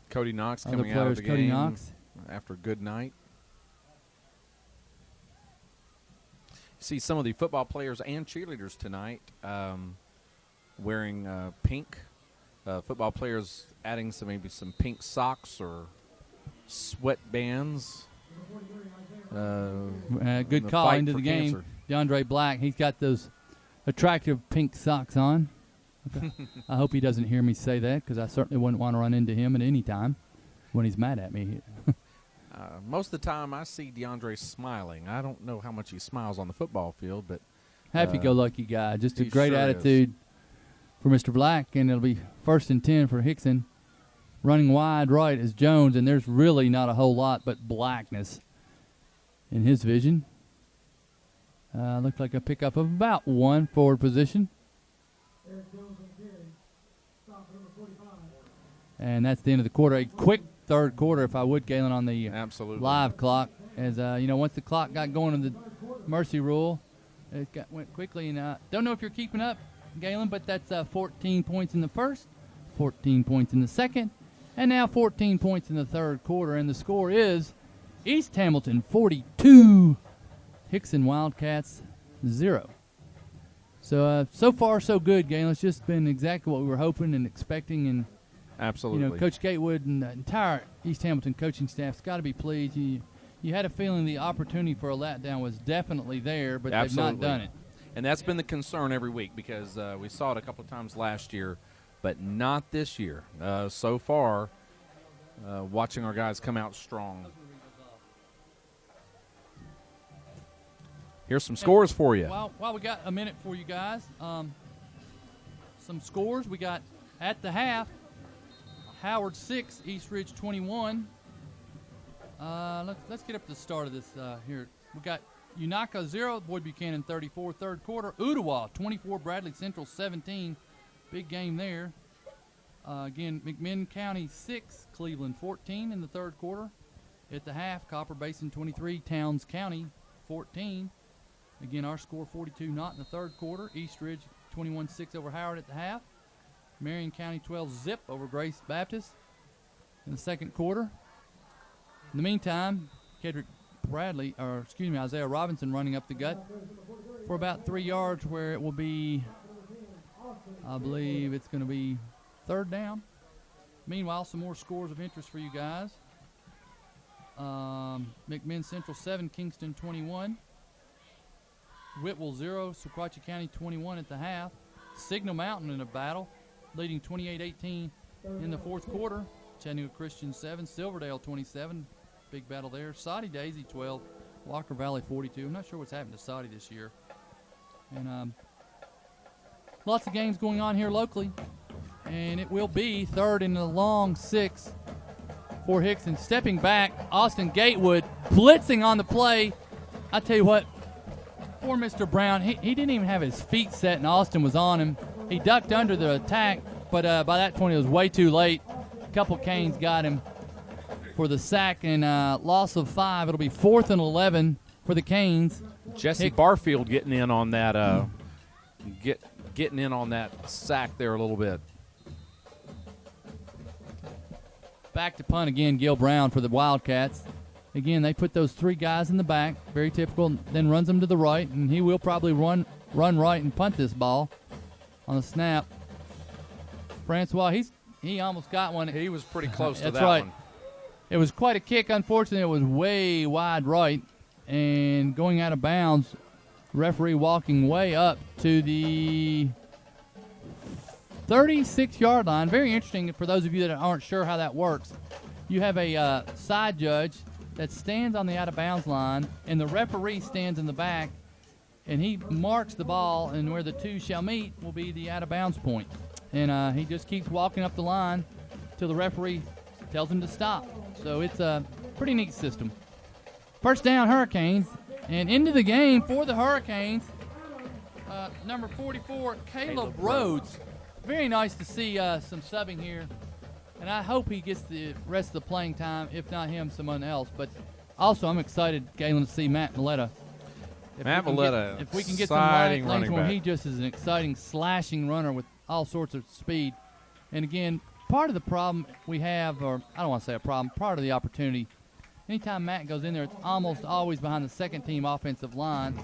Cody Knox other coming out of players. the Cody game Knox. after a good night. See some of the football players and cheerleaders tonight wearing pink. Football players adding maybe some pink socks or sweatbands. Good call into the game. Cancer. DeAndre Black, he's got those attractive pink socks on. Okay. I hope he doesn't hear me say that, because I certainly wouldn't want to run into him at any time when he's mad at me. Most of the time I see DeAndre smiling. I don't know how much he smiles on the football field, but Happy-go-lucky guy. Just a he great sure attitude for Mr. Black, and it'll be 1st and 10 for Hixson. Running wide right is Jones, and there's really not a whole lot but blackness in his vision. Looks like a pickup of about 1 forward position. And that's the end of the quarter. A quick third quarter, if I would, Galen, on the absolutely live clock. As once the clock got going in the mercy rule, it went quickly. And don't know if you're keeping up, Galen, but that's 14 points in the first, 14 points in the second, and now 14 points in the third quarter. And the score is East Hamilton 42, Hixson Wildcats 0. So so far so good, Galen. It's just been exactly what we were hoping and expecting, and absolutely. Coach Gatewood and the entire East Hamilton coaching staff's got to be pleased. You had a feeling the opportunity for a letdown was definitely there, but absolutely. they've not done it. And that's been the concern every week, because we saw it a couple of times last year, but not this year. So far, watching our guys come out strong. Here's some scores for you. While we got a minute for you guys, some scores. We got at the half, Howard 6, East Ridge 21. Let's get up to the start of this here. We got Unaka 0, Boyd Buchanan 34. Third quarter, Ottawa 24, Bradley Central 17. Big game there. Again, McMinn County 6, Cleveland 14 in the third quarter. At the half, Copper Basin 23, Towns County 14. Again, our score 42 not in the third quarter. East Ridge 21-6 over Howard at the half. Marion County 12-zip over Grace Baptist in the second quarter. In the meantime, Isaiah Robinson running up the gut for about 3 yards, where it will be, I believe it's going to be third down. Meanwhile, some more scores of interest for you guys. McMinn Central 7, Kingston 21. Whitwell 0, Sequatchie County 21 at the half. Signal Mountain in a battle, leading 28-18 in the fourth quarter. Chattanooga Christian 7, Silverdale 27. Big battle there. Soddy Daisy 12, Walker Valley 42. I'm not sure what's happened to Soddy this year. And lots of games going on here locally. And it will be third and a long 6 for Hixson. Stepping back, Austin Gatewood blitzing on the play. I tell you what, poor Mr. Brown, he didn't even have his feet set, and Austin was on him. He ducked under the attack, but by that point it was way too late. A couple Canes got him for the sack, and loss of 5. It'll be 4th and 11 for the Canes. Jesse Barfield getting in on that getting in on that sack there a little bit. Back to punt again, Gil Brown for the Wildcats. Again, they put those 3 guys in the back, very typical, then runs them to the right, and he will probably run right and punt this ball on the snap. Francois, he almost got one. He was pretty close to That's that right. one. It was quite a kick. Unfortunately, it was way wide right and going out of bounds. Referee walking way up to the 36-yard line. Very interesting for those of you that aren't sure how that works. You have a side judge that stands on the out-of-bounds line, and the referee stands in the back, and he marks the ball, and where the 2 shall meet will be the out-of-bounds point. And he just keeps walking up the line till the referee tells him to stop. So it's a pretty neat system. First down, Hurricanes, and into the game for the Hurricanes, number 44, Caleb Rhodes. Very nice to see some subbing here. And I hope he gets the rest of the playing time, if not him, someone else. But also, I'm excited, Galen, to see Matt Milletta. If we can get some exciting lanes running where back. he just is an exciting slashing runner with all sorts of speed. And again, part of the problem we have, or I don't want to say a problem, part of the opportunity, anytime Matt goes in there, it's almost always behind the second-team offensive line.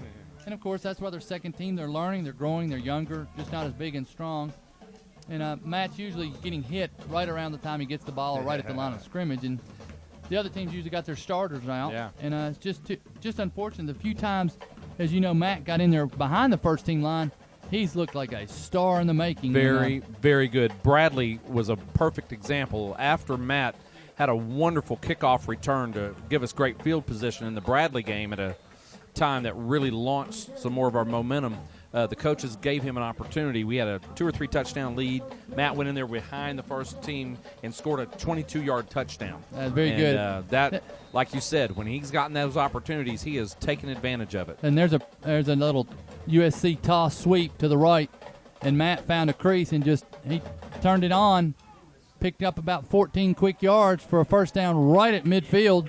And, of course, that's why they're second team. They're learning, they're growing, they're younger, just not as big and strong. And Matt's usually getting hit right around the time he gets the ball or right at the line of scrimmage. And the other teams usually got their starters out. Yeah. And it's just unfortunate. The few times, as you know, Matt got in there behind the first-team line, he's looked like a star in the making. Very, very good. Bradley was a perfect example. After Matt had a wonderful kickoff return to give us great field position in the Bradley game at a time that really launched some more of our momentum, the coaches gave him an opportunity. We had a 2 or 3 touchdown lead. Matt went in there behind the first team and scored a 22-yard touchdown. That's very good. That, like you said, when he's gotten those opportunities, he has taken advantage of it. And there's a little USC toss sweep to the right, and Matt found a crease and he turned it on, picked up about 14 quick yards for a first down right at midfield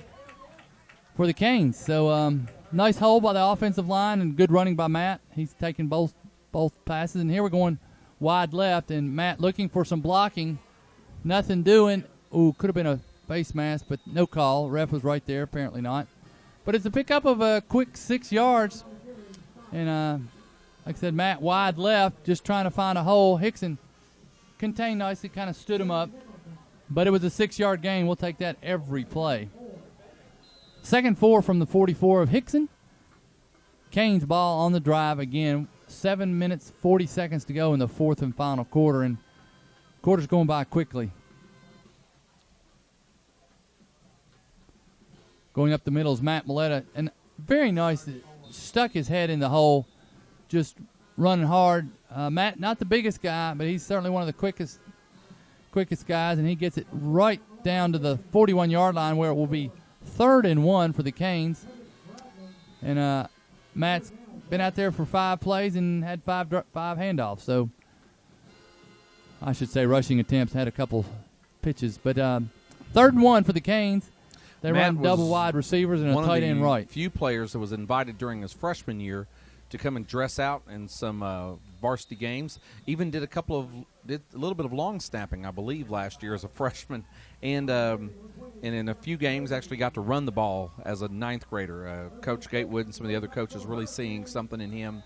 for the Canes. So nice hold by the offensive line and good running by Matt. He's taking both passes, and here we're going wide left, and Matt looking for some blocking. Nothing doing. Ooh, could have been a face mask, but no call. Ref was right there, apparently not. But it's a pickup of a quick 6 yards. And like I said, Matt wide left, just trying to find a hole. Hixson contained nicely, kind of stood him up. But it was a 6-yard gain. We'll take that every play. 2nd 4 from the 44 of Hixson. Canes ball on the drive again. 7 minutes, 40 seconds to go in the 4th and final quarter. And quarter's going by quickly. Going up the middle is Matt Milletta. And very nice. Stuck his head in the hole. Just running hard. Matt, not the biggest guy, but he's certainly one of the quickest guys. And he gets it right down to the 41-yard line where it will be 3rd and 1 for the Canes. And Matt's been out there for 5 plays and had 5 handoffs. So I should say rushing attempts, had a couple pitches. But 3rd and 1 for the Canes. They Matt run double wide receivers and a tight end right. Few players that was invited during his freshman year to come and dress out in some varsity games. Even did a little bit of long snapping, I believe, last year as a freshman, and in a few games actually got to run the ball as a 9th grader. Coach Gatewood and some of the other coaches really seeing something in him,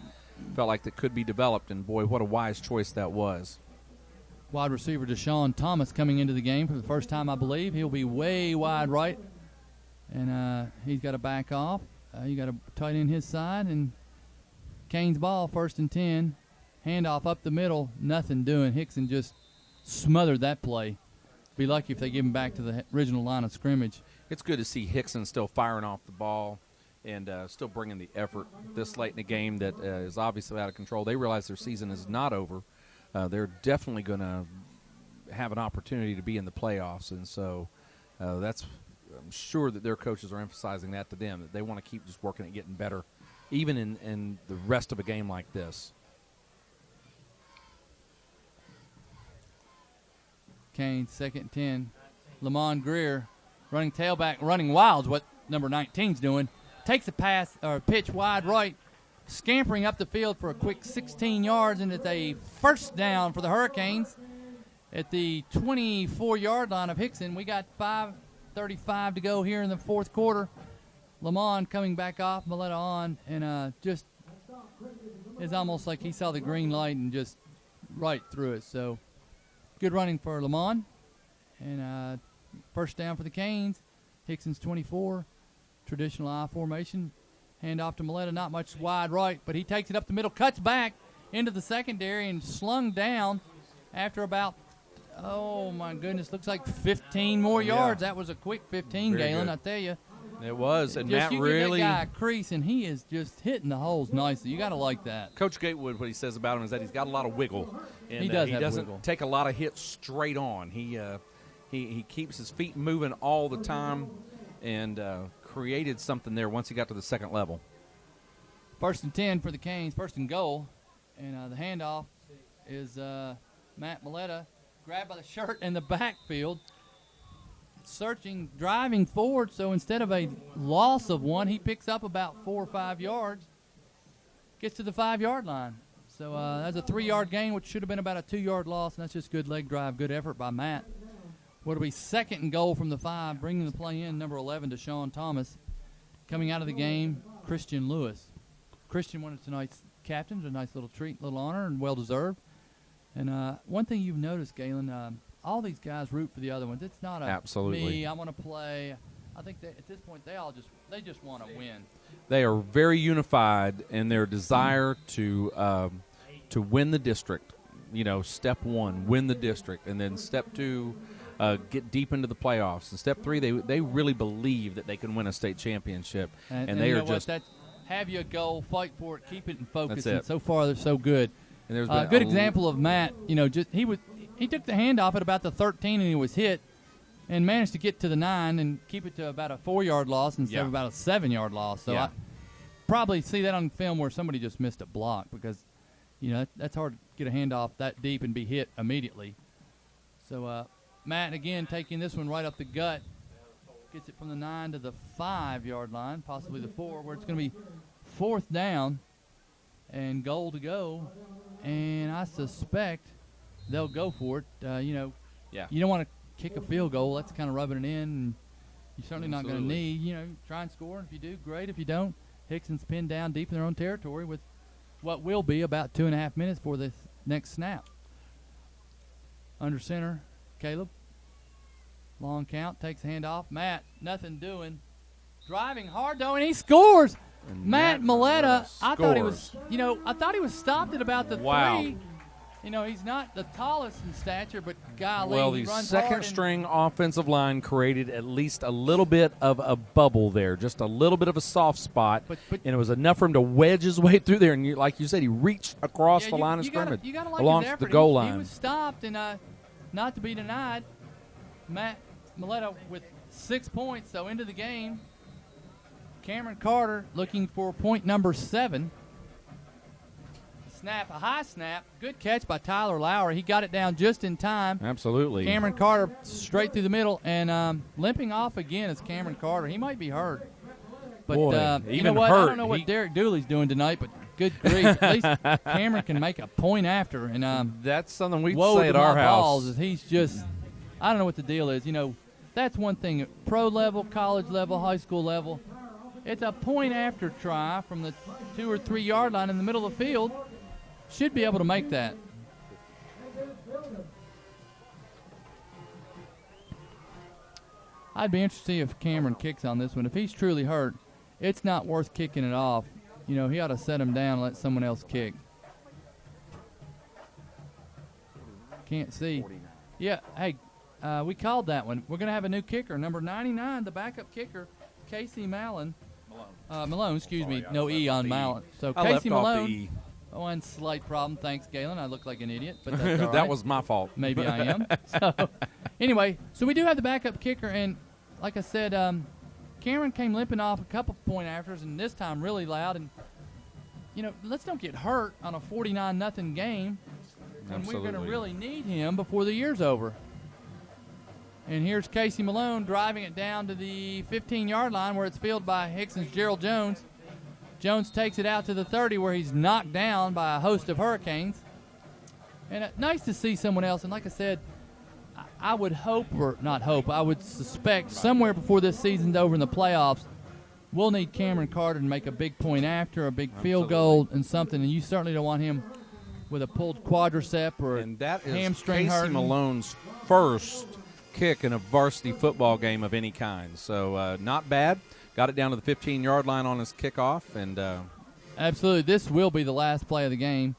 felt like that could be developed, and boy, what a wise choice that was. Wide receiver Deshaun Thomas coming into the game for the first time, I believe. He'll be way wide right, and he's got to back off. You got a tight end his side, and Canes ball, 1st and 10. Handoff up the middle, nothing doing. Hixson just smothered that play. Be lucky if they give him back to the original line of scrimmage. It's good to see Hixson still firing off the ball and still bringing the effort this late in a game that is obviously out of control. They realize their season is not over. They're definitely going to have an opportunity to be in the playoffs, and so I'm sure that their coaches are emphasizing that to them, that they want to keep just working at getting better, even in the rest of a game like this. Canes, 2nd and 10. Lamont Greer running tailback, running wild is what number 19's doing. Takes a pass or pitch wide right, scampering up the field for a quick 16 yards, and it's a first down for the Hurricanes at the 24-yard line of Hixson. We got 1:35 to go here in the fourth quarter. Lamont coming back off, Maletta on, and just it's almost like he saw the green light and just right through it. So good running for Lamont. And first down for the Canes. Hixson's 24. Traditional I formation. Hand off to Maletta, not much wide right, but he takes it up the middle, cuts back into the secondary and slung down after about, oh my goodness, looks like 15 more yards. That was a quick 15, Very Galen, good. I tell you. It was, and Just Matt you really. give that guy a crease, and he is just hitting the holes nicely. You got to like that. Coach Gatewood, what he says about him is that he's got a lot of wiggle. And, He does he have doesn't wiggle. take a lot of hits straight on. He keeps his feet moving all the time, and created something there once he got to the second level. 1st and 10 for the Canes, 1st and goal. And the handoff is Matt Maletta, grabbed by the shirt in the backfield, searching, driving forward. So instead of a loss of 1, he picks up about 4 or 5 yards, gets to the 5-yard line. So that's a 3-yard gain, which should have been about a 2-yard loss, and that's just good leg drive, good effort by Matt. What'll be 2nd and goal from the 5, bringing the play in, number 11, to Sean Thomas. Coming out of the game, Christian Lewis. Christian, one of tonight's captains, a nice little treat, little honor, and well-deserved. And one thing you've noticed, Galen, all these guys root for the other ones. It's not a Absolutely. me, I want to play. I think that at this point they just want to win. They are very unified in their desire to win the district. You know, step 1, win the district, and then step 2, get deep into the playoffs. And step 3, they really believe that they can win a state championship, and they you are know what? just. Have your goal, fight for it, keep it in focus. That's And it. so far, they're so good. And there's been A good a example of Matt. You know, just he took the handoff at about the 13 and he was hit, and managed to get to the 9 and keep it to about a 4-yard loss instead of about a 7-yard loss. So Yeah. I probably see that on film where somebody just missed a block, because you know that's hard to get a handoff that deep and be hit immediately. So Matt again taking this one right up the gut, gets it from the 9 to the 5-yard line, possibly the 4, where it's going to be 4th down and goal to go. And I suspect they'll go for it. You know, you don't want to kick a field goal. That's kind of rubbing it in. And you're certainly not going to Absolutely. need, you know, try and score. And if you do, great. If you don't, Hixson's pinned down deep in their own territory with what will be about 2.5 minutes for this next snap. Under center, Caleb. Long count, takes a hand off. Matt, nothing doing. Driving hard, though, and he scores. And Matt Maletta, I thought he was, scores. you know, I thought he was stopped at about the Wow. 3. You know, he's not the tallest in stature, but golly, Well, he the runs hard. second and- string offensive line created at least a little bit of a bubble there, just a little bit of a soft spot, But- and it was enough for him to wedge his way through there. And like you said, he reached across Yeah, the line of you gotta- scrimmage, you gotta like along his to the effort. goal He line. was stopped, and not to be denied, Matt Maletta with 6 points, so into the game. Cameron Carter looking for point number 7. Snap, a high snap. Good catch by Tyler Lowry. He got it down just in time. Absolutely. Cameron Carter straight through the middle, and limping off again is Cameron Carter. He might be hurt. But Boy, you know even what? I hurt, don't know what he- Derek Dooley's doing tonight, but good grief. At least Cameron can make a point after. And That's something we'd woe say to at our my house. balls is he's just, I don't know what the deal is. You know, that's one thing. At pro level, college level, high school level, it's a point after try from the 2 or 3 yard line in the middle of the field. Should be able to make that. I'd be interested to see if Cameron kicks on this one. If he's truly hurt, it's not worth kicking it off. You know, he ought to set him down and let someone else kick. Can't see. Yeah, hey, we called that one. We're going to have a new kicker. Number 99, the backup kicker, Casey Malone. Malone, excuse me. No E on Malone. So I left Casey off Malone. the E. One slight problem. Thanks, Galen. I look like an idiot, but that's all right. That was my fault. Maybe I am. So, anyway, so we do have the backup kicker, and like I said, Cameron came limping off a couple point afters, and this time really loud. And you know, let's don't get hurt on a 49-0 game, and we're going to Absolutely. really need him before the year's over. And here's Casey Malone driving it down to the 15-yard line where it's fielded by Hixson's Gerald Jones. Jones takes it out to the 30 where he's knocked down by a host of Hurricanes. And nice to see someone else. And like I said, I would hope, or not hope, I would suspect somewhere before this season's over in the playoffs, we'll need Cameron Carter to make a big point after, a big field goal and something, and you certainly don't want him with a pulled quadricep or and that is hamstring Casey hurting. Malone's first kick in a varsity football game of any kind. So not bad. Got it down to the 15-yard line on his kickoff. And absolutely, this will be the last play of the game.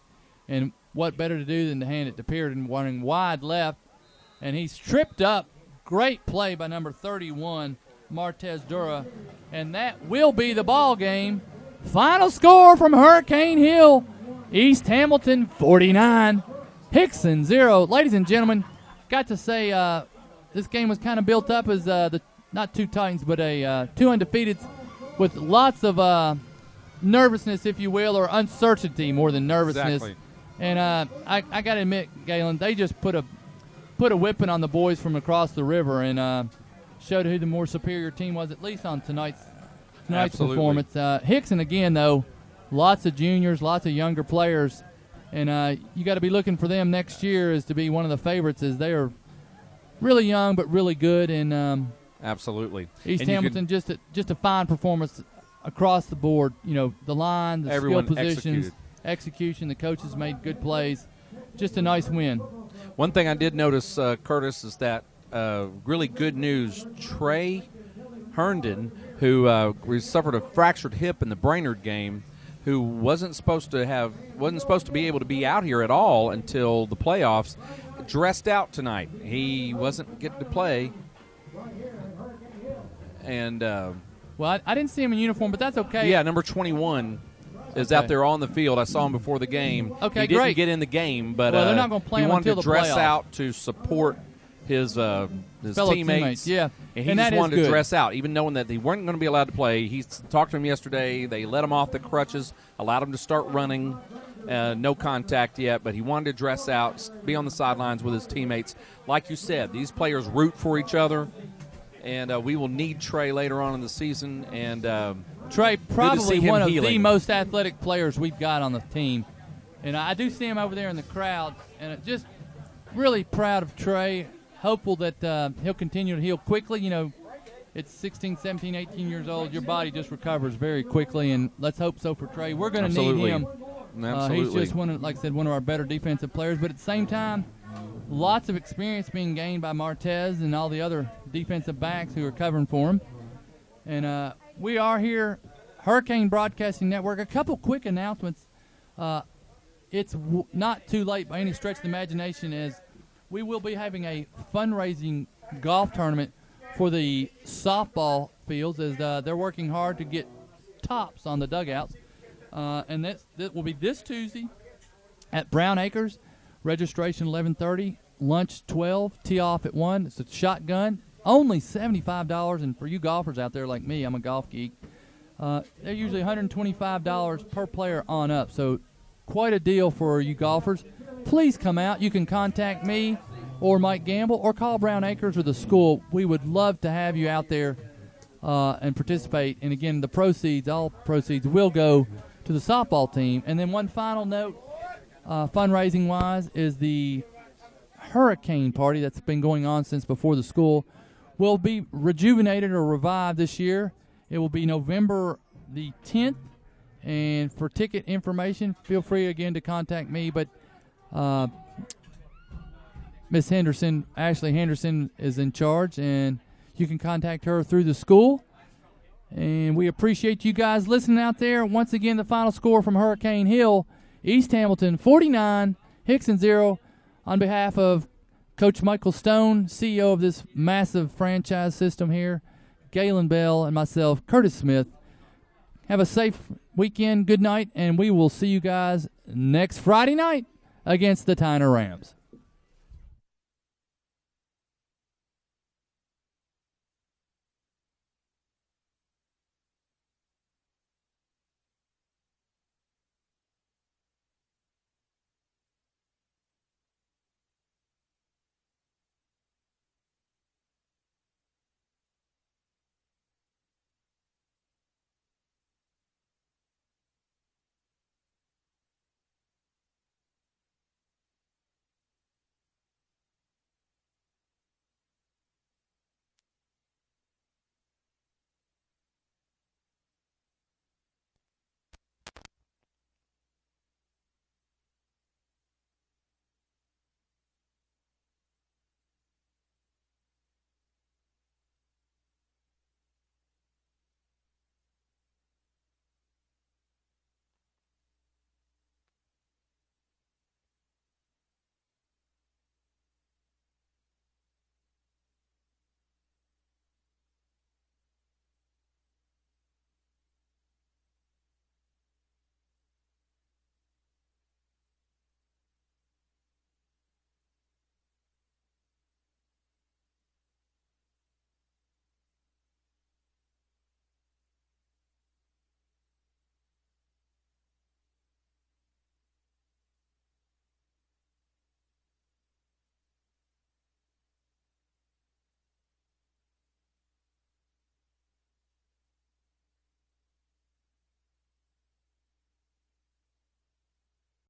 And what better to do than to hand it to Pearden running wide left. And he's tripped up. Great play by number 31, Martez Dura. And that will be the ball game. Final score from Hurricane Hill, East Hamilton 49, Hixson 0. Ladies and gentlemen, got to say this game was kind of built up as the not two Titans, but two undefeateds with lots of nervousness, if you will, or uncertainty more than nervousness. Exactly. And I got to admit, Galen, they just put a whipping on the boys from across the river and showed who the more superior team was, at least on tonight's Absolutely. performance. Hixson, again, though, lots of juniors, lots of younger players, and you got to be looking for them next year as to be one of the favorites, as they are really young but really good. And absolutely, East and Hamilton, just a fine performance across the board. You know, the line, the skill positions, execution. The coaches made good plays. Just a nice win. One thing I did notice, Curtis, is that really good news. Trey Herndon, who suffered a fractured hip in the Brainerd game, who wasn't supposed to be able to be out here at all until the playoffs, dressed out tonight. He wasn't getting to play, and well, I didn't see him in uniform, but that's okay. Yeah, number 21 is out there on the field. I saw him before the game. Okay, he didn't great. get in the game, but they're not going to play him until the he wanted to dress playoffs. out to support his fellow teammates. Yeah, and he and just that wanted is to good. dress out, even knowing that they weren't going to be allowed to play. He talked to him yesterday. They let him off the crutches, allowed him to start running. No contact yet, but he wanted to dress out, be on the sidelines with his teammates. Like you said, these players root for each other, and we will need Trey later on in the season. And Trey, probably one of the healing. most athletic players we've got on the team. And I do see him over there in the crowd, and just really proud of Trey. Hopeful that he'll continue to heal quickly. You know, it's 16, 17, 18 years old. Your body just recovers very quickly, and let's hope so for Trey. We're going to need him. Absolutely. He's just one of our better defensive players. But at the same time, lots of experience being gained by Martez and all the other defensive backs who are covering for him. And we are here, Hurricane Broadcasting Network. A couple quick announcements. It's not too late by any stretch of the imagination, as we will be having a fundraising golf tournament for the softball fields, as they're working hard to get tops on the dugouts. And that will be this Tuesday at Brown Acres. Registration 11:30, lunch 12, tee off at 1. It's a shotgun, only $75. And for you golfers out there like me, I'm a golf geek, they're usually $125 per player on up. So quite a deal for you golfers. Please come out. You can contact me or Mike Gamble or call Brown Acres or the school. We would love to have you out there and participate. And again, all proceeds will go to the softball team. And then one final note, fundraising-wise, is the hurricane party that's been going on since before the school will be rejuvenated or revived this year. It will be November the 10th. And for ticket information, feel free again to contact me. But Miss Henderson, Ashley Henderson, is in charge, and you can contact her through the school. And we appreciate you guys listening out there. Once again, the final score from Hurricane Hill, East Hamilton 49, Hixson 0. On behalf of Coach Michael Stone, CEO of this massive franchise system here, Galen Bell, and myself, Curtis Smith, have a safe weekend, good night, and we will see you guys next Friday night against the Tyner Rams.